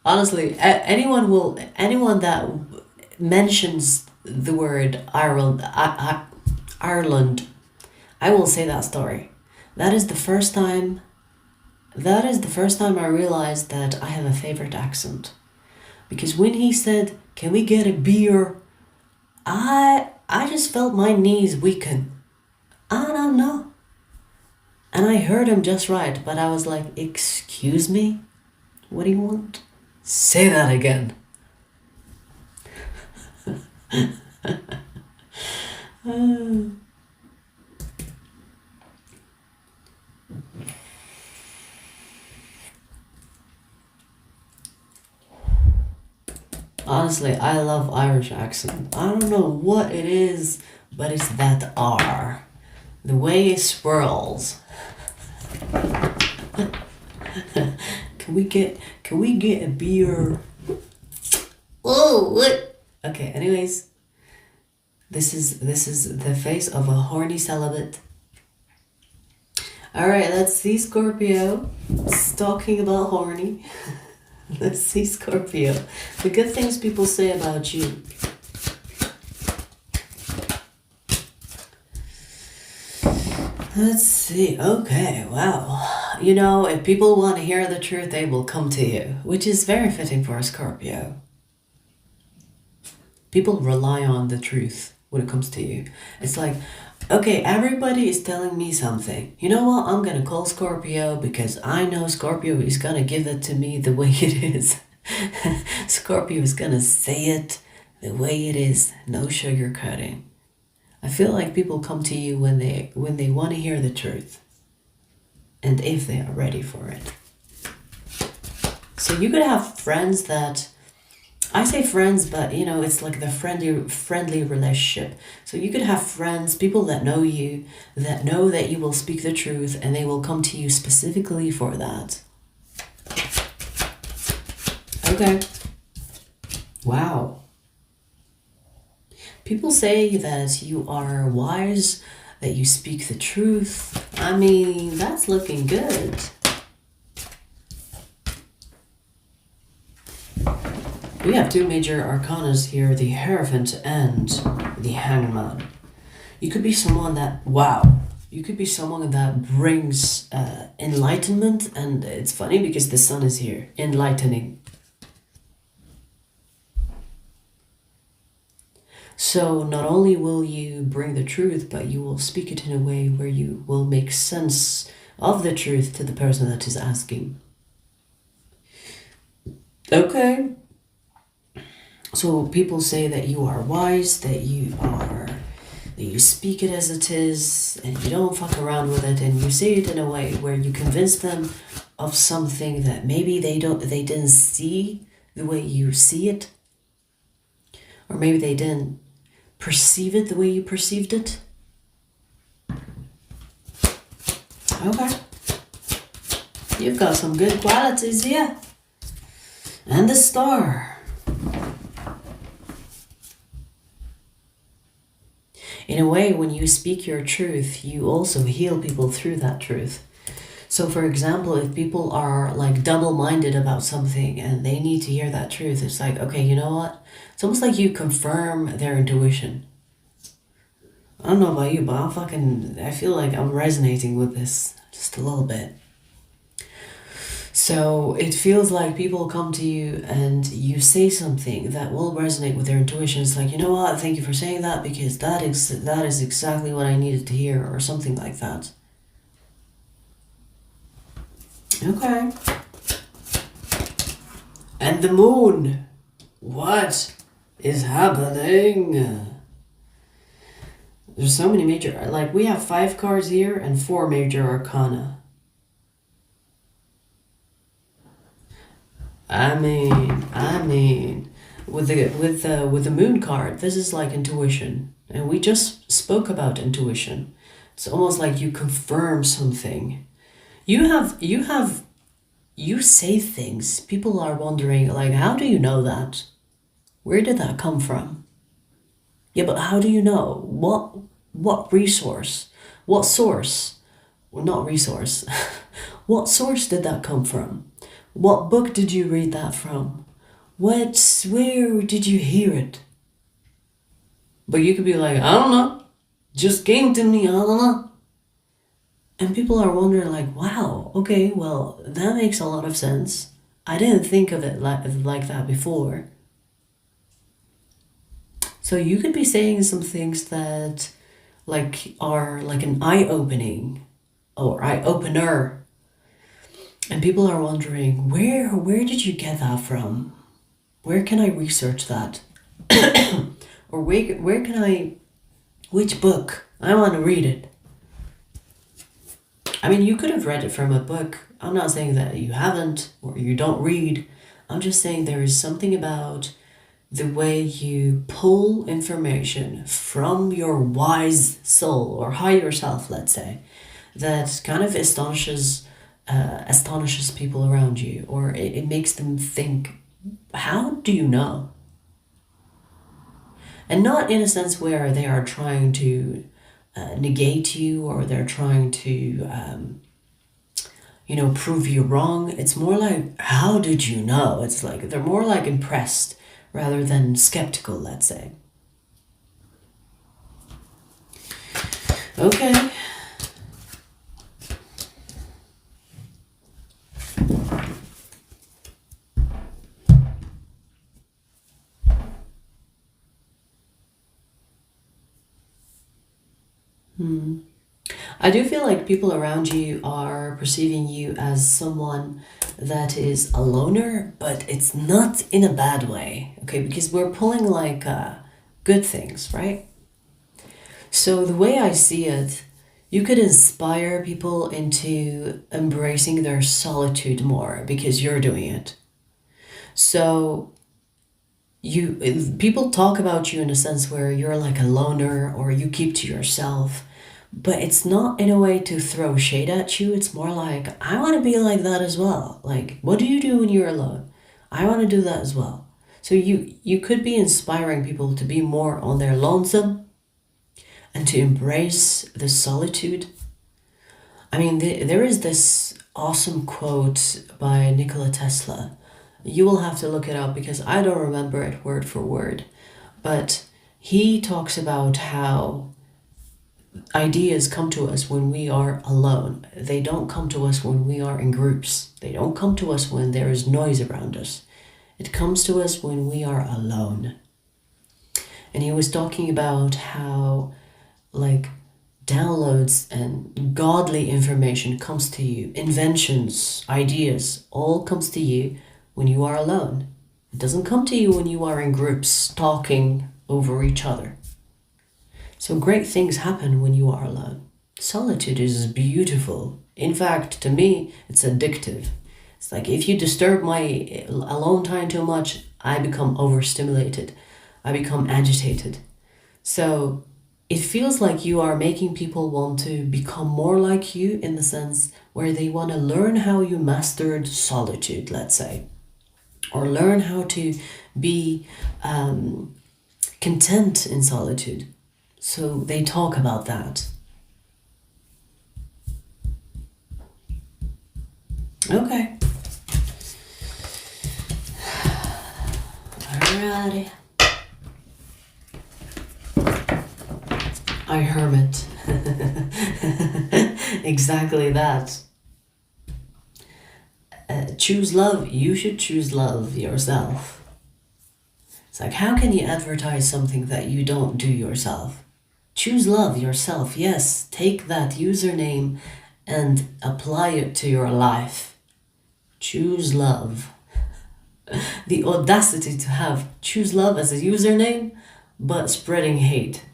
Honestly, anyone that mentions the word Ireland, Ireland, I will say that story. That is the first time I realized that I have a favorite accent. Because when he said, "Can we get a beer?" I just felt my knees weaken. I don't know. And I heard him just right, but I was like, "Excuse me? What do you want? Say that again." Honestly, I love Irish accent. I don't know what it is, but it's that R. The way it swirls. Can we get a beer? Oh, what? Okay, anyways. This is the face of a horny celibate. Alright, let's see Scorpio. It's talking about horny. Let's see, Scorpio. The good things people say about you. Let's see. Okay, wow. You know, if people want to hear the truth, they will come to you, which is very fitting for a Scorpio. People rely on the truth when it comes to you. It's like, okay, everybody is telling me something. You know what? I'm going to call Scorpio because I know Scorpio is going to give it to me the way it is. Scorpio is going to say it the way it is. No sugarcoating. I feel like people come to you when they want to hear the truth. And if they are ready for it. So you could have friends that, I say friends, but you know, it's like the friendly relationship. So you could have friends, people that know you, that know that you will speak the truth, and they will come to you specifically for that. Okay. Wow. People say that you are wise, that you speak the truth. I mean, that's looking good. We have two major arcanas here, the Hierophant and the Hangman. You could be someone that, wow, you could be someone that brings enlightenment, and it's funny because the sun is here, enlightening. So not only will you bring the truth, but you will speak it in a way where you will make sense of the truth to the person that is asking. Okay. So people say that you are wise, that you speak it as it is, and you don't fuck around with it, and you say it in a way where you convince them of something that maybe they didn't see the way you see it, or maybe they didn't perceive it the way you perceived it. Okay. You've got some good qualities here. And the star. In a way, when you speak your truth, you also heal people through that truth. So for example, if people are like double-minded about something and they need to hear that truth, it's like, okay, you know what? It's almost like you confirm their intuition. I don't know about you, but I feel like I'm resonating with this just a little bit. So it feels like people come to you and you say something that will resonate with their intuition. It's like, you know what, thank you for saying that because that is exactly what I needed to hear, or something like that. Okay. And the moon. What is happening? There's so many major, like we have 5 cards here and 4 major arcana. I mean, with the moon card, this is like intuition, and we just spoke about intuition. It's almost like you confirm something. You say things. People are wondering, like, how do you know that? Where did that come from? Yeah, but how do you know? What resource? What source? Well, not resource. What source did that come from? What book did you read that from? Where did you hear it? But you could be like, I don't know. Just came to me, I don't know. And people are wondering like, wow, okay, well, that makes a lot of sense. I didn't think of it like that before. So you could be saying some things that like are like an eye-opening or eye-opener. And people are wondering, where did you get that from? Where can I research that? Or where can I, which book? I want to read it. I mean, you could have read it from a book. I'm not saying that you haven't or you don't read. I'm just saying there is something about the way you pull information from your wise soul or higher self, let's say, that kind of astonishes people around you, or it makes them think, how do you know? And not in a sense where they are trying to negate you, or they're trying to prove you wrong. It's more like, how did you know? It's like they're more like impressed rather than skeptical, let's say. Okay. I do feel like people around you are perceiving you as someone that is a loner, but it's not in a bad way, okay? Because we're pulling like good things, right? So the way I see it, you could inspire people into embracing their solitude more because you're doing it. So people talk about you in a sense where you're like a loner or you keep to yourself, but it's not in a way to throw shade at you. It's more like, I want to be like that as well. Like, what do you do when you're alone? I want to do that as well. So you could be inspiring people to be more on their lonesome and to embrace the solitude. I mean, there is this awesome quote by Nikola Tesla. You will have to look it up because I don't remember it word for word. But he talks about how ideas come to us when we are alone. They don't come to us when we are in groups. They don't come to us when there is noise around us. It comes to us when we are alone. And he was talking about how, like, downloads and godly information comes to you. Inventions, ideas, all comes to you when you are alone. It doesn't come to you when you are in groups talking over each other. So great things happen when you are alone. Solitude is beautiful. In fact, to me, it's addictive. It's like if you disturb my alone time too much, I become overstimulated. I become agitated. So it feels like you are making people want to become more like you in the sense where they want to learn how you mastered solitude, let's say, or learn how to be content in solitude. So they talk about that. Okay. Alrighty. I hermit. Exactly that. Choose love. You should choose love yourself. It's like, how can you advertise something that you don't do yourself? Choose love yourself. Yes, take that username and apply it to your life. Choose love. The audacity to have choose love as a username, but spreading hate.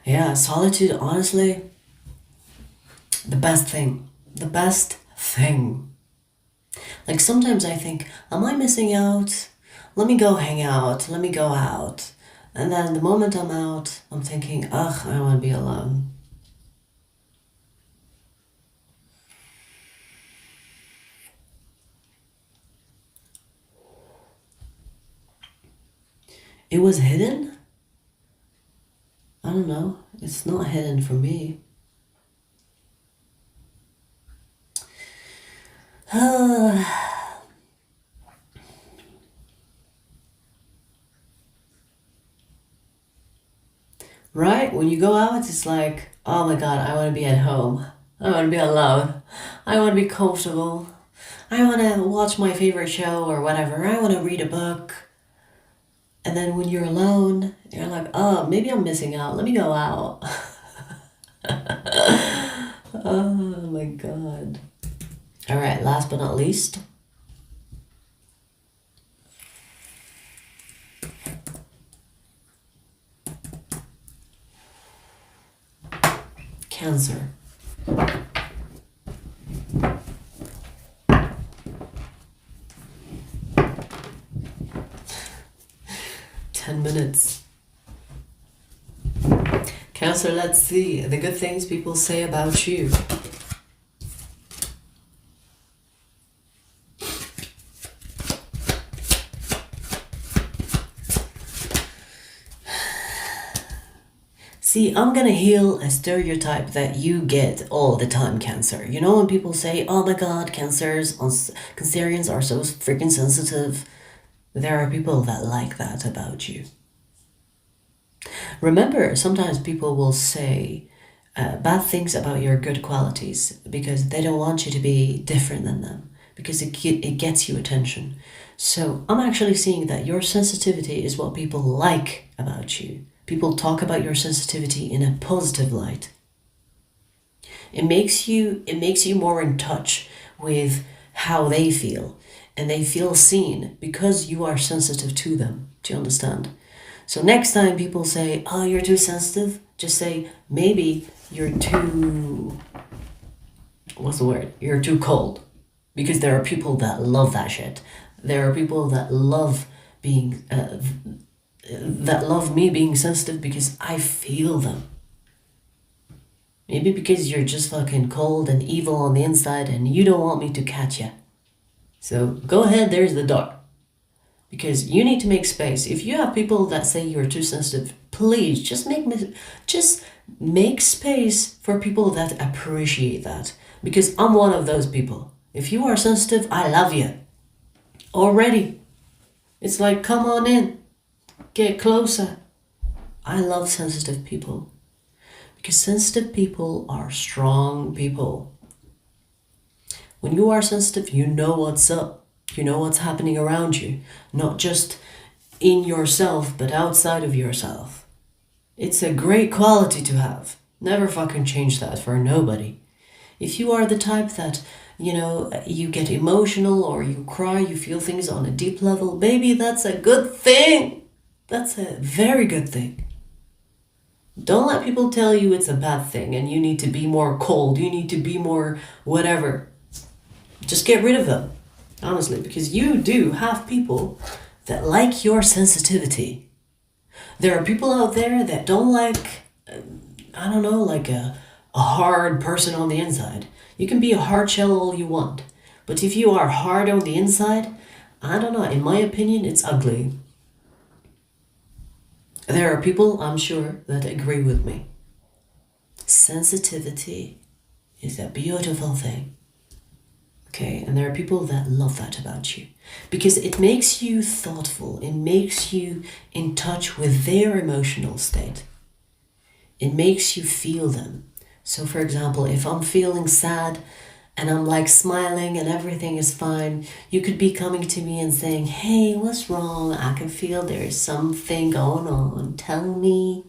Yeah, solitude, honestly, the best thing. The best thing. Like sometimes I think, am I missing out? Let me go hang out. Let me go out. And then the moment I'm out, I'm thinking, ugh, I want to be alone. It was hidden? I don't know. It's not hidden for me. Right? When you go out, it's like, oh my God, I want to be at home. I want to be alone. I want to be comfortable. I want to watch my favorite show or whatever. I want to read a book. And then when you're alone, you're like, oh, maybe I'm missing out. Let me go out. Oh my God. All right, last but not least. Cancer. Minutes. Cancer, let's see the good things people say about you. See, I'm gonna heal a stereotype that you get all the time, Cancer. You know when people say, oh my god, Cancerians are so freaking sensitive. There are people that like that about you. Remember, sometimes people will say bad things about your good qualities because they don't want you to be different than them, because it gets you attention. So I'm actually seeing that your sensitivity is what people like about you. People talk about your sensitivity in a positive light. It makes you more in touch with how they feel, and they feel seen because you are sensitive to them. Do you understand? So next time people say, oh, you're too sensitive, just say, maybe you're too, what's the word? You're too cold. Because there are people that love that shit. There are people that love being, that love me being sensitive because I feel them. Maybe because you're just fucking cold and evil on the inside and you don't want me to catch you. So go ahead, there's the door. Because you need to make space. If you have people that say you're too sensitive, please just make space for people that appreciate that. Because I'm one of those people. If you are sensitive, I love you. Already. It's like, come on in. Get closer. I love sensitive people. Because sensitive people are strong people. When you are sensitive, you know what's up. You know what's happening around you. Not just in yourself, but outside of yourself. It's a great quality to have. Never fucking change that for nobody. If you are the type that, you get emotional or you cry, you feel things on a deep level, baby, that's a good thing. That's a very good thing. Don't let people tell you it's a bad thing and you need to be more cold, you need to be more whatever. Just get rid of them, honestly, because you do have people that like your sensitivity. There are people out there that don't like, like a hard person on the inside. You can be a hard shell all you want, but if you are hard on the inside, I don't know, in my opinion, it's ugly. There are people, I'm sure, that agree with me. Sensitivity is a beautiful thing. Okay, and there are people that love that about you because it makes you thoughtful. It makes you in touch with their emotional state. It makes you feel them. So for example, if I'm feeling sad and I'm like smiling and everything is fine, you could be coming to me and saying, hey, what's wrong? I can feel there's something going on. Tell me.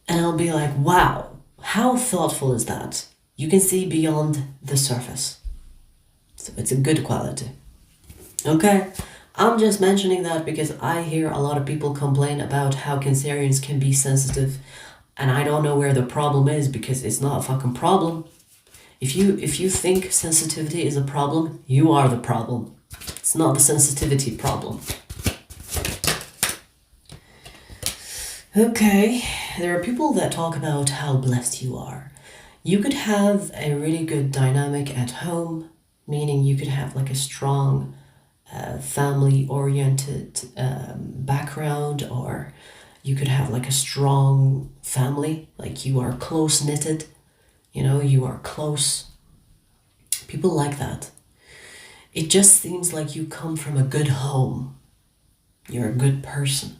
And I'll be like, wow, how thoughtful is that? You can see beyond the surface. So it's a good quality. Okay, I'm just mentioning that because I hear a lot of people complain about how Cancerians can be sensitive, and I don't know where the problem is because it's not a fucking problem. If you think sensitivity is a problem, you are the problem. It's not the sensitivity problem. Okay, there are people that talk about how blessed you are. You could have a really good dynamic at home, meaning you could have like a strong family-oriented background, or you could have like a strong family, like you are close-knitted, you are close. People like that. It just seems like you come from a good home. You're a good person.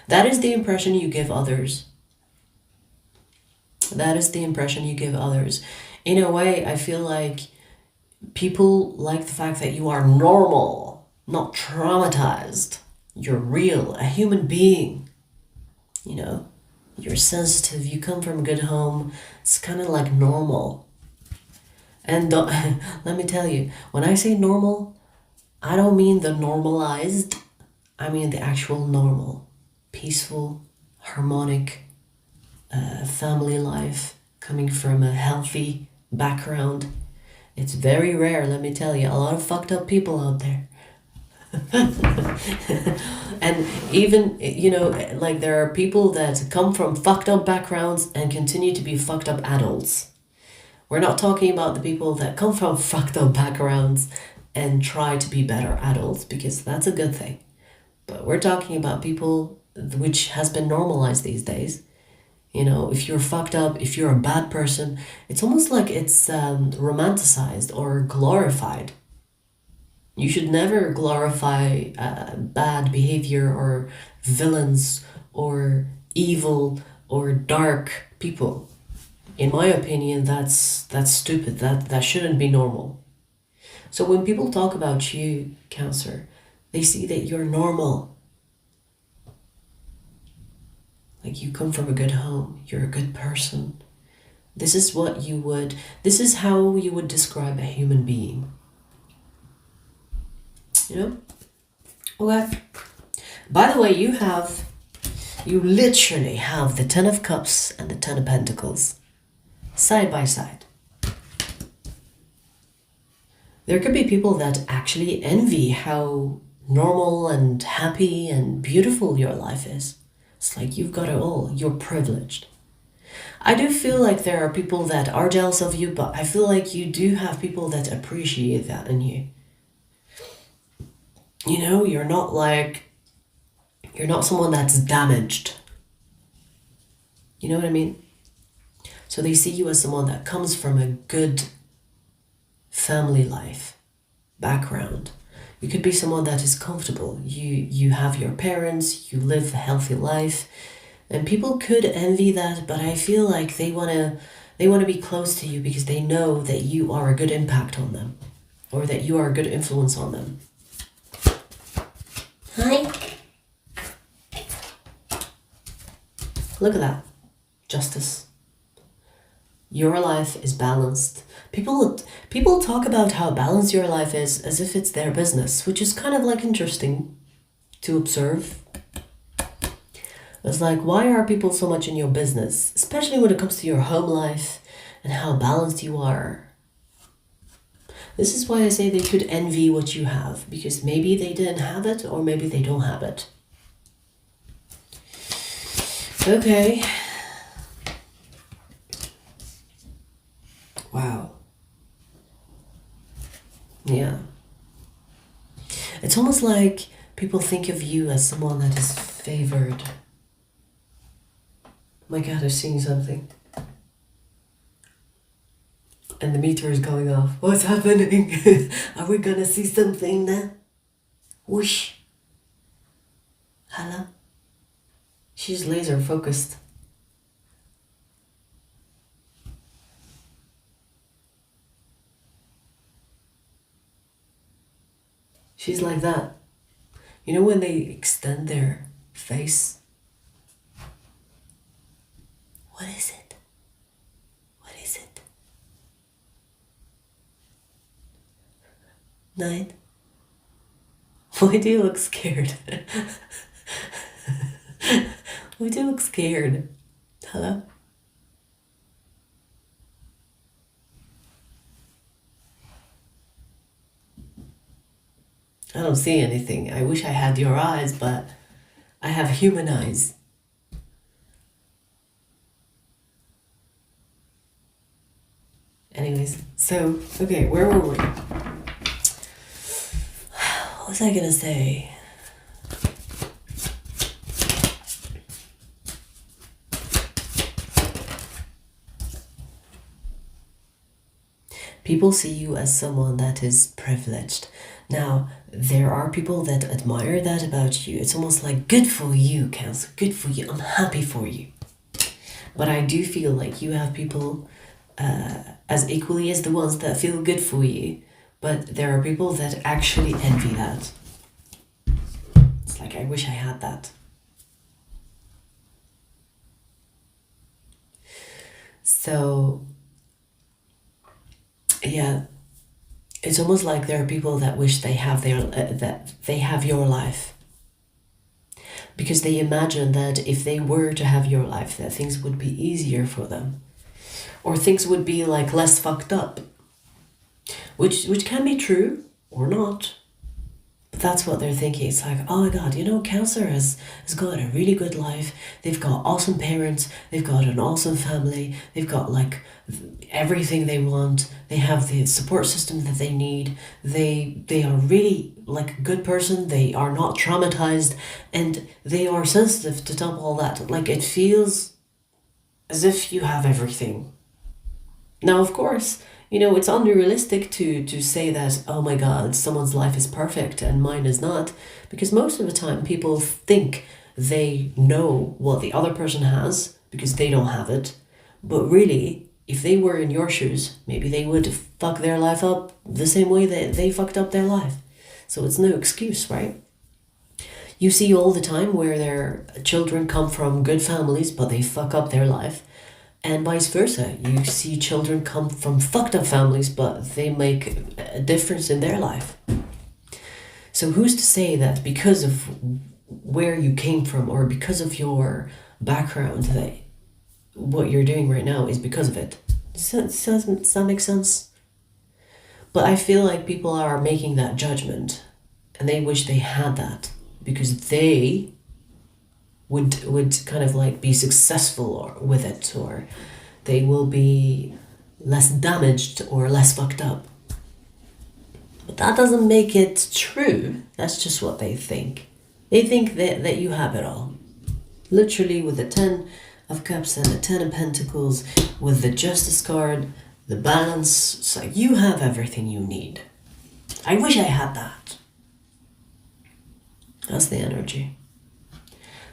That is the impression you give others. That is the impression you give others. In a way, I feel like people like the fact that you are normal, not traumatized. You're real, a human being. You're sensitive, you come from a good home. It's kind of like normal. And let me tell you, when I say normal, I don't mean the normalized. I mean the actual normal. Peaceful, harmonic family life, coming from a healthy background. It's very rare, let me tell you. A lot of fucked up people out there. And even, like there are people that come from fucked up backgrounds and continue to be fucked up adults. We're not talking about the people that come from fucked up backgrounds and try to be better adults, because that's a good thing. But we're talking about people which has been normalized these days, You know, if you're fucked up, if you're a bad person, it's almost like it's romanticized or glorified. You should never glorify bad behavior or villains or evil or dark people. In my opinion, that's stupid. That shouldn't be normal. So when people talk about you, Cancer, they see that you're normal. Like you come from a good home, you're a good person. This is how you would describe a human being. You know? Okay. By the way, you literally have the Ten of Cups and the Ten of Pentacles side by side. There could be people that actually envy how normal and happy and beautiful your life is. It's like you've got it all. You're privileged. I do feel like there are people that are jealous of you, but I feel like you do have people that appreciate that in you. You know, you're not someone that's damaged. You know what I mean? So they see you as someone that comes from a good family life background. You could be someone that is comfortable. You have your parents, you live a healthy life, and people could envy that, but I feel like they wanna be close to you because they know that you are a good impact on them, or that you are a good influence on them. Hi. Look at that. Justice. Your life is balanced. People talk about how balanced your life is as if it's their business, which is kind of like interesting to observe. It's like, why are people so much in your business, especially when it comes to your home life and how balanced you are? This is why I say they could envy what you have, because maybe they didn't have it, or maybe they don't have it. Okay. Wow. Yeah. It's almost like people think of you as someone that is favored. My God, I'm seeing something. And the meter is going off. What's happening? Are we gonna see something now? Whoosh. Hello? She's laser focused. She's like that. You know when they extend their face? What is it? What is it? 9? Why do you look scared? Why do you look scared? Hello? I don't see anything. I wish I had your eyes, but I have human eyes. Anyways, so, okay, where were we? What was I gonna say? People see you as someone that is privileged. Now, there are people that admire that about you. It's almost like, good for you, Cancer, good for you, I'm happy for you. But I do feel like you have people as equally as the ones that feel good for you. But there are people that actually envy that. It's like, I wish I had that. So, yeah, it's almost like there are people that wish they have that they have your life, because they imagine that if they were to have your life, that things would be easier for them, or things would be like less fucked up, which can be true or not. But that's what they're thinking. It's like, oh my God, you know, Cancer has got a really good life. They've got awesome parents. They've got an awesome family. They've got like everything they want. They have the support system that they need. They are really like a good person. They are not traumatized, and they are sensitive to top all that. Like, it feels as if you have everything. Now, of course, it's unrealistic to say that, oh my God, someone's life is perfect and mine is not, because most of the time people think they know what the other person has because they don't have it. But really, if they were in your shoes, maybe they would fuck their life up the same way that they fucked up their life. So it's no excuse, right? You see all the time where their children come from good families, but they fuck up their life. And vice versa. You see children come from fucked up families, but they make a difference in their life. So who's to say that because of where you came from or because of your background that what you're doing right now is because of it? Does that make sense? But I feel like people are making that judgment and they wish they had that because they would kind of like be successful with it, or they will be less damaged or less fucked up. But that doesn't make it true. That's just what they think. They think that you have it all. Literally with the 10 of Cups and the 10 of Pentacles, with the Justice card, the balance, it's like you have everything you need. I wish I had that. That's the energy.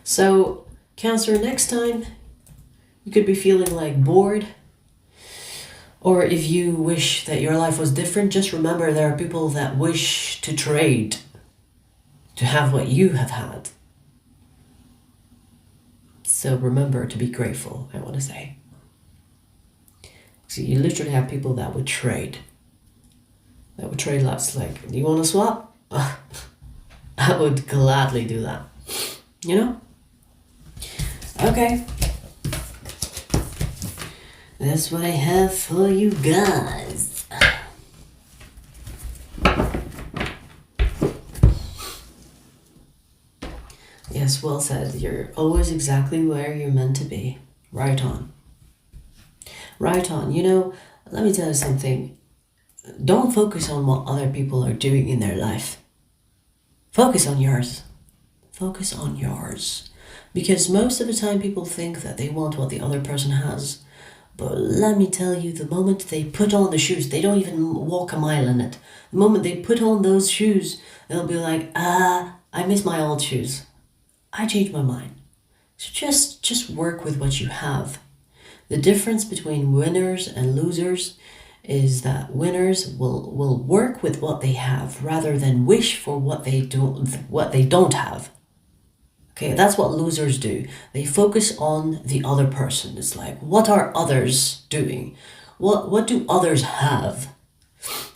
So, Cancer, next time you could be feeling like bored, or if you wish that your life was different, just remember there are people that wish to trade to have what you have had. So remember to be grateful, I want to say. So you literally have people that would trade. That would trade lots. Like, do you want to swap? I would gladly do that. Okay. That's what I have for you guys. Yes, well said. You're always exactly where you're meant to be. Right on. Right on. Let me tell you something. Don't focus on what other people are doing in their life. Focus on yours. Focus on yours. Because most of the time people think that they want what the other person has. But let me tell you, the moment they put on the shoes, they don't even walk a mile in it. The moment they put on those shoes, they'll be like, I miss my old shoes. I changed my mind. So just work with what you have. The difference between winners and losers is that winners will work with what they have rather than wish for what they don't have. Okay, that's what losers do. They focus on the other person. It's like, what are others doing? What do others have?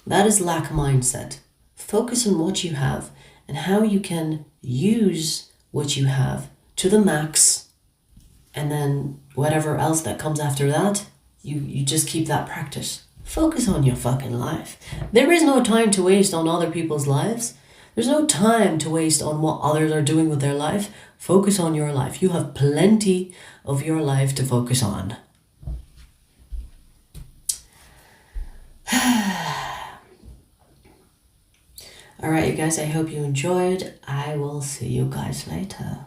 That is lack mindset. Focus on what you have and how you can use what you have to the max. And then whatever else that comes after that, you just keep that practice. Focus on your fucking life. There is no time to waste on other people's lives. There's no time to waste on what others are doing with their life. Focus on your life. You have plenty of your life to focus on. Alright, you guys, I hope you enjoyed. I will see you guys later.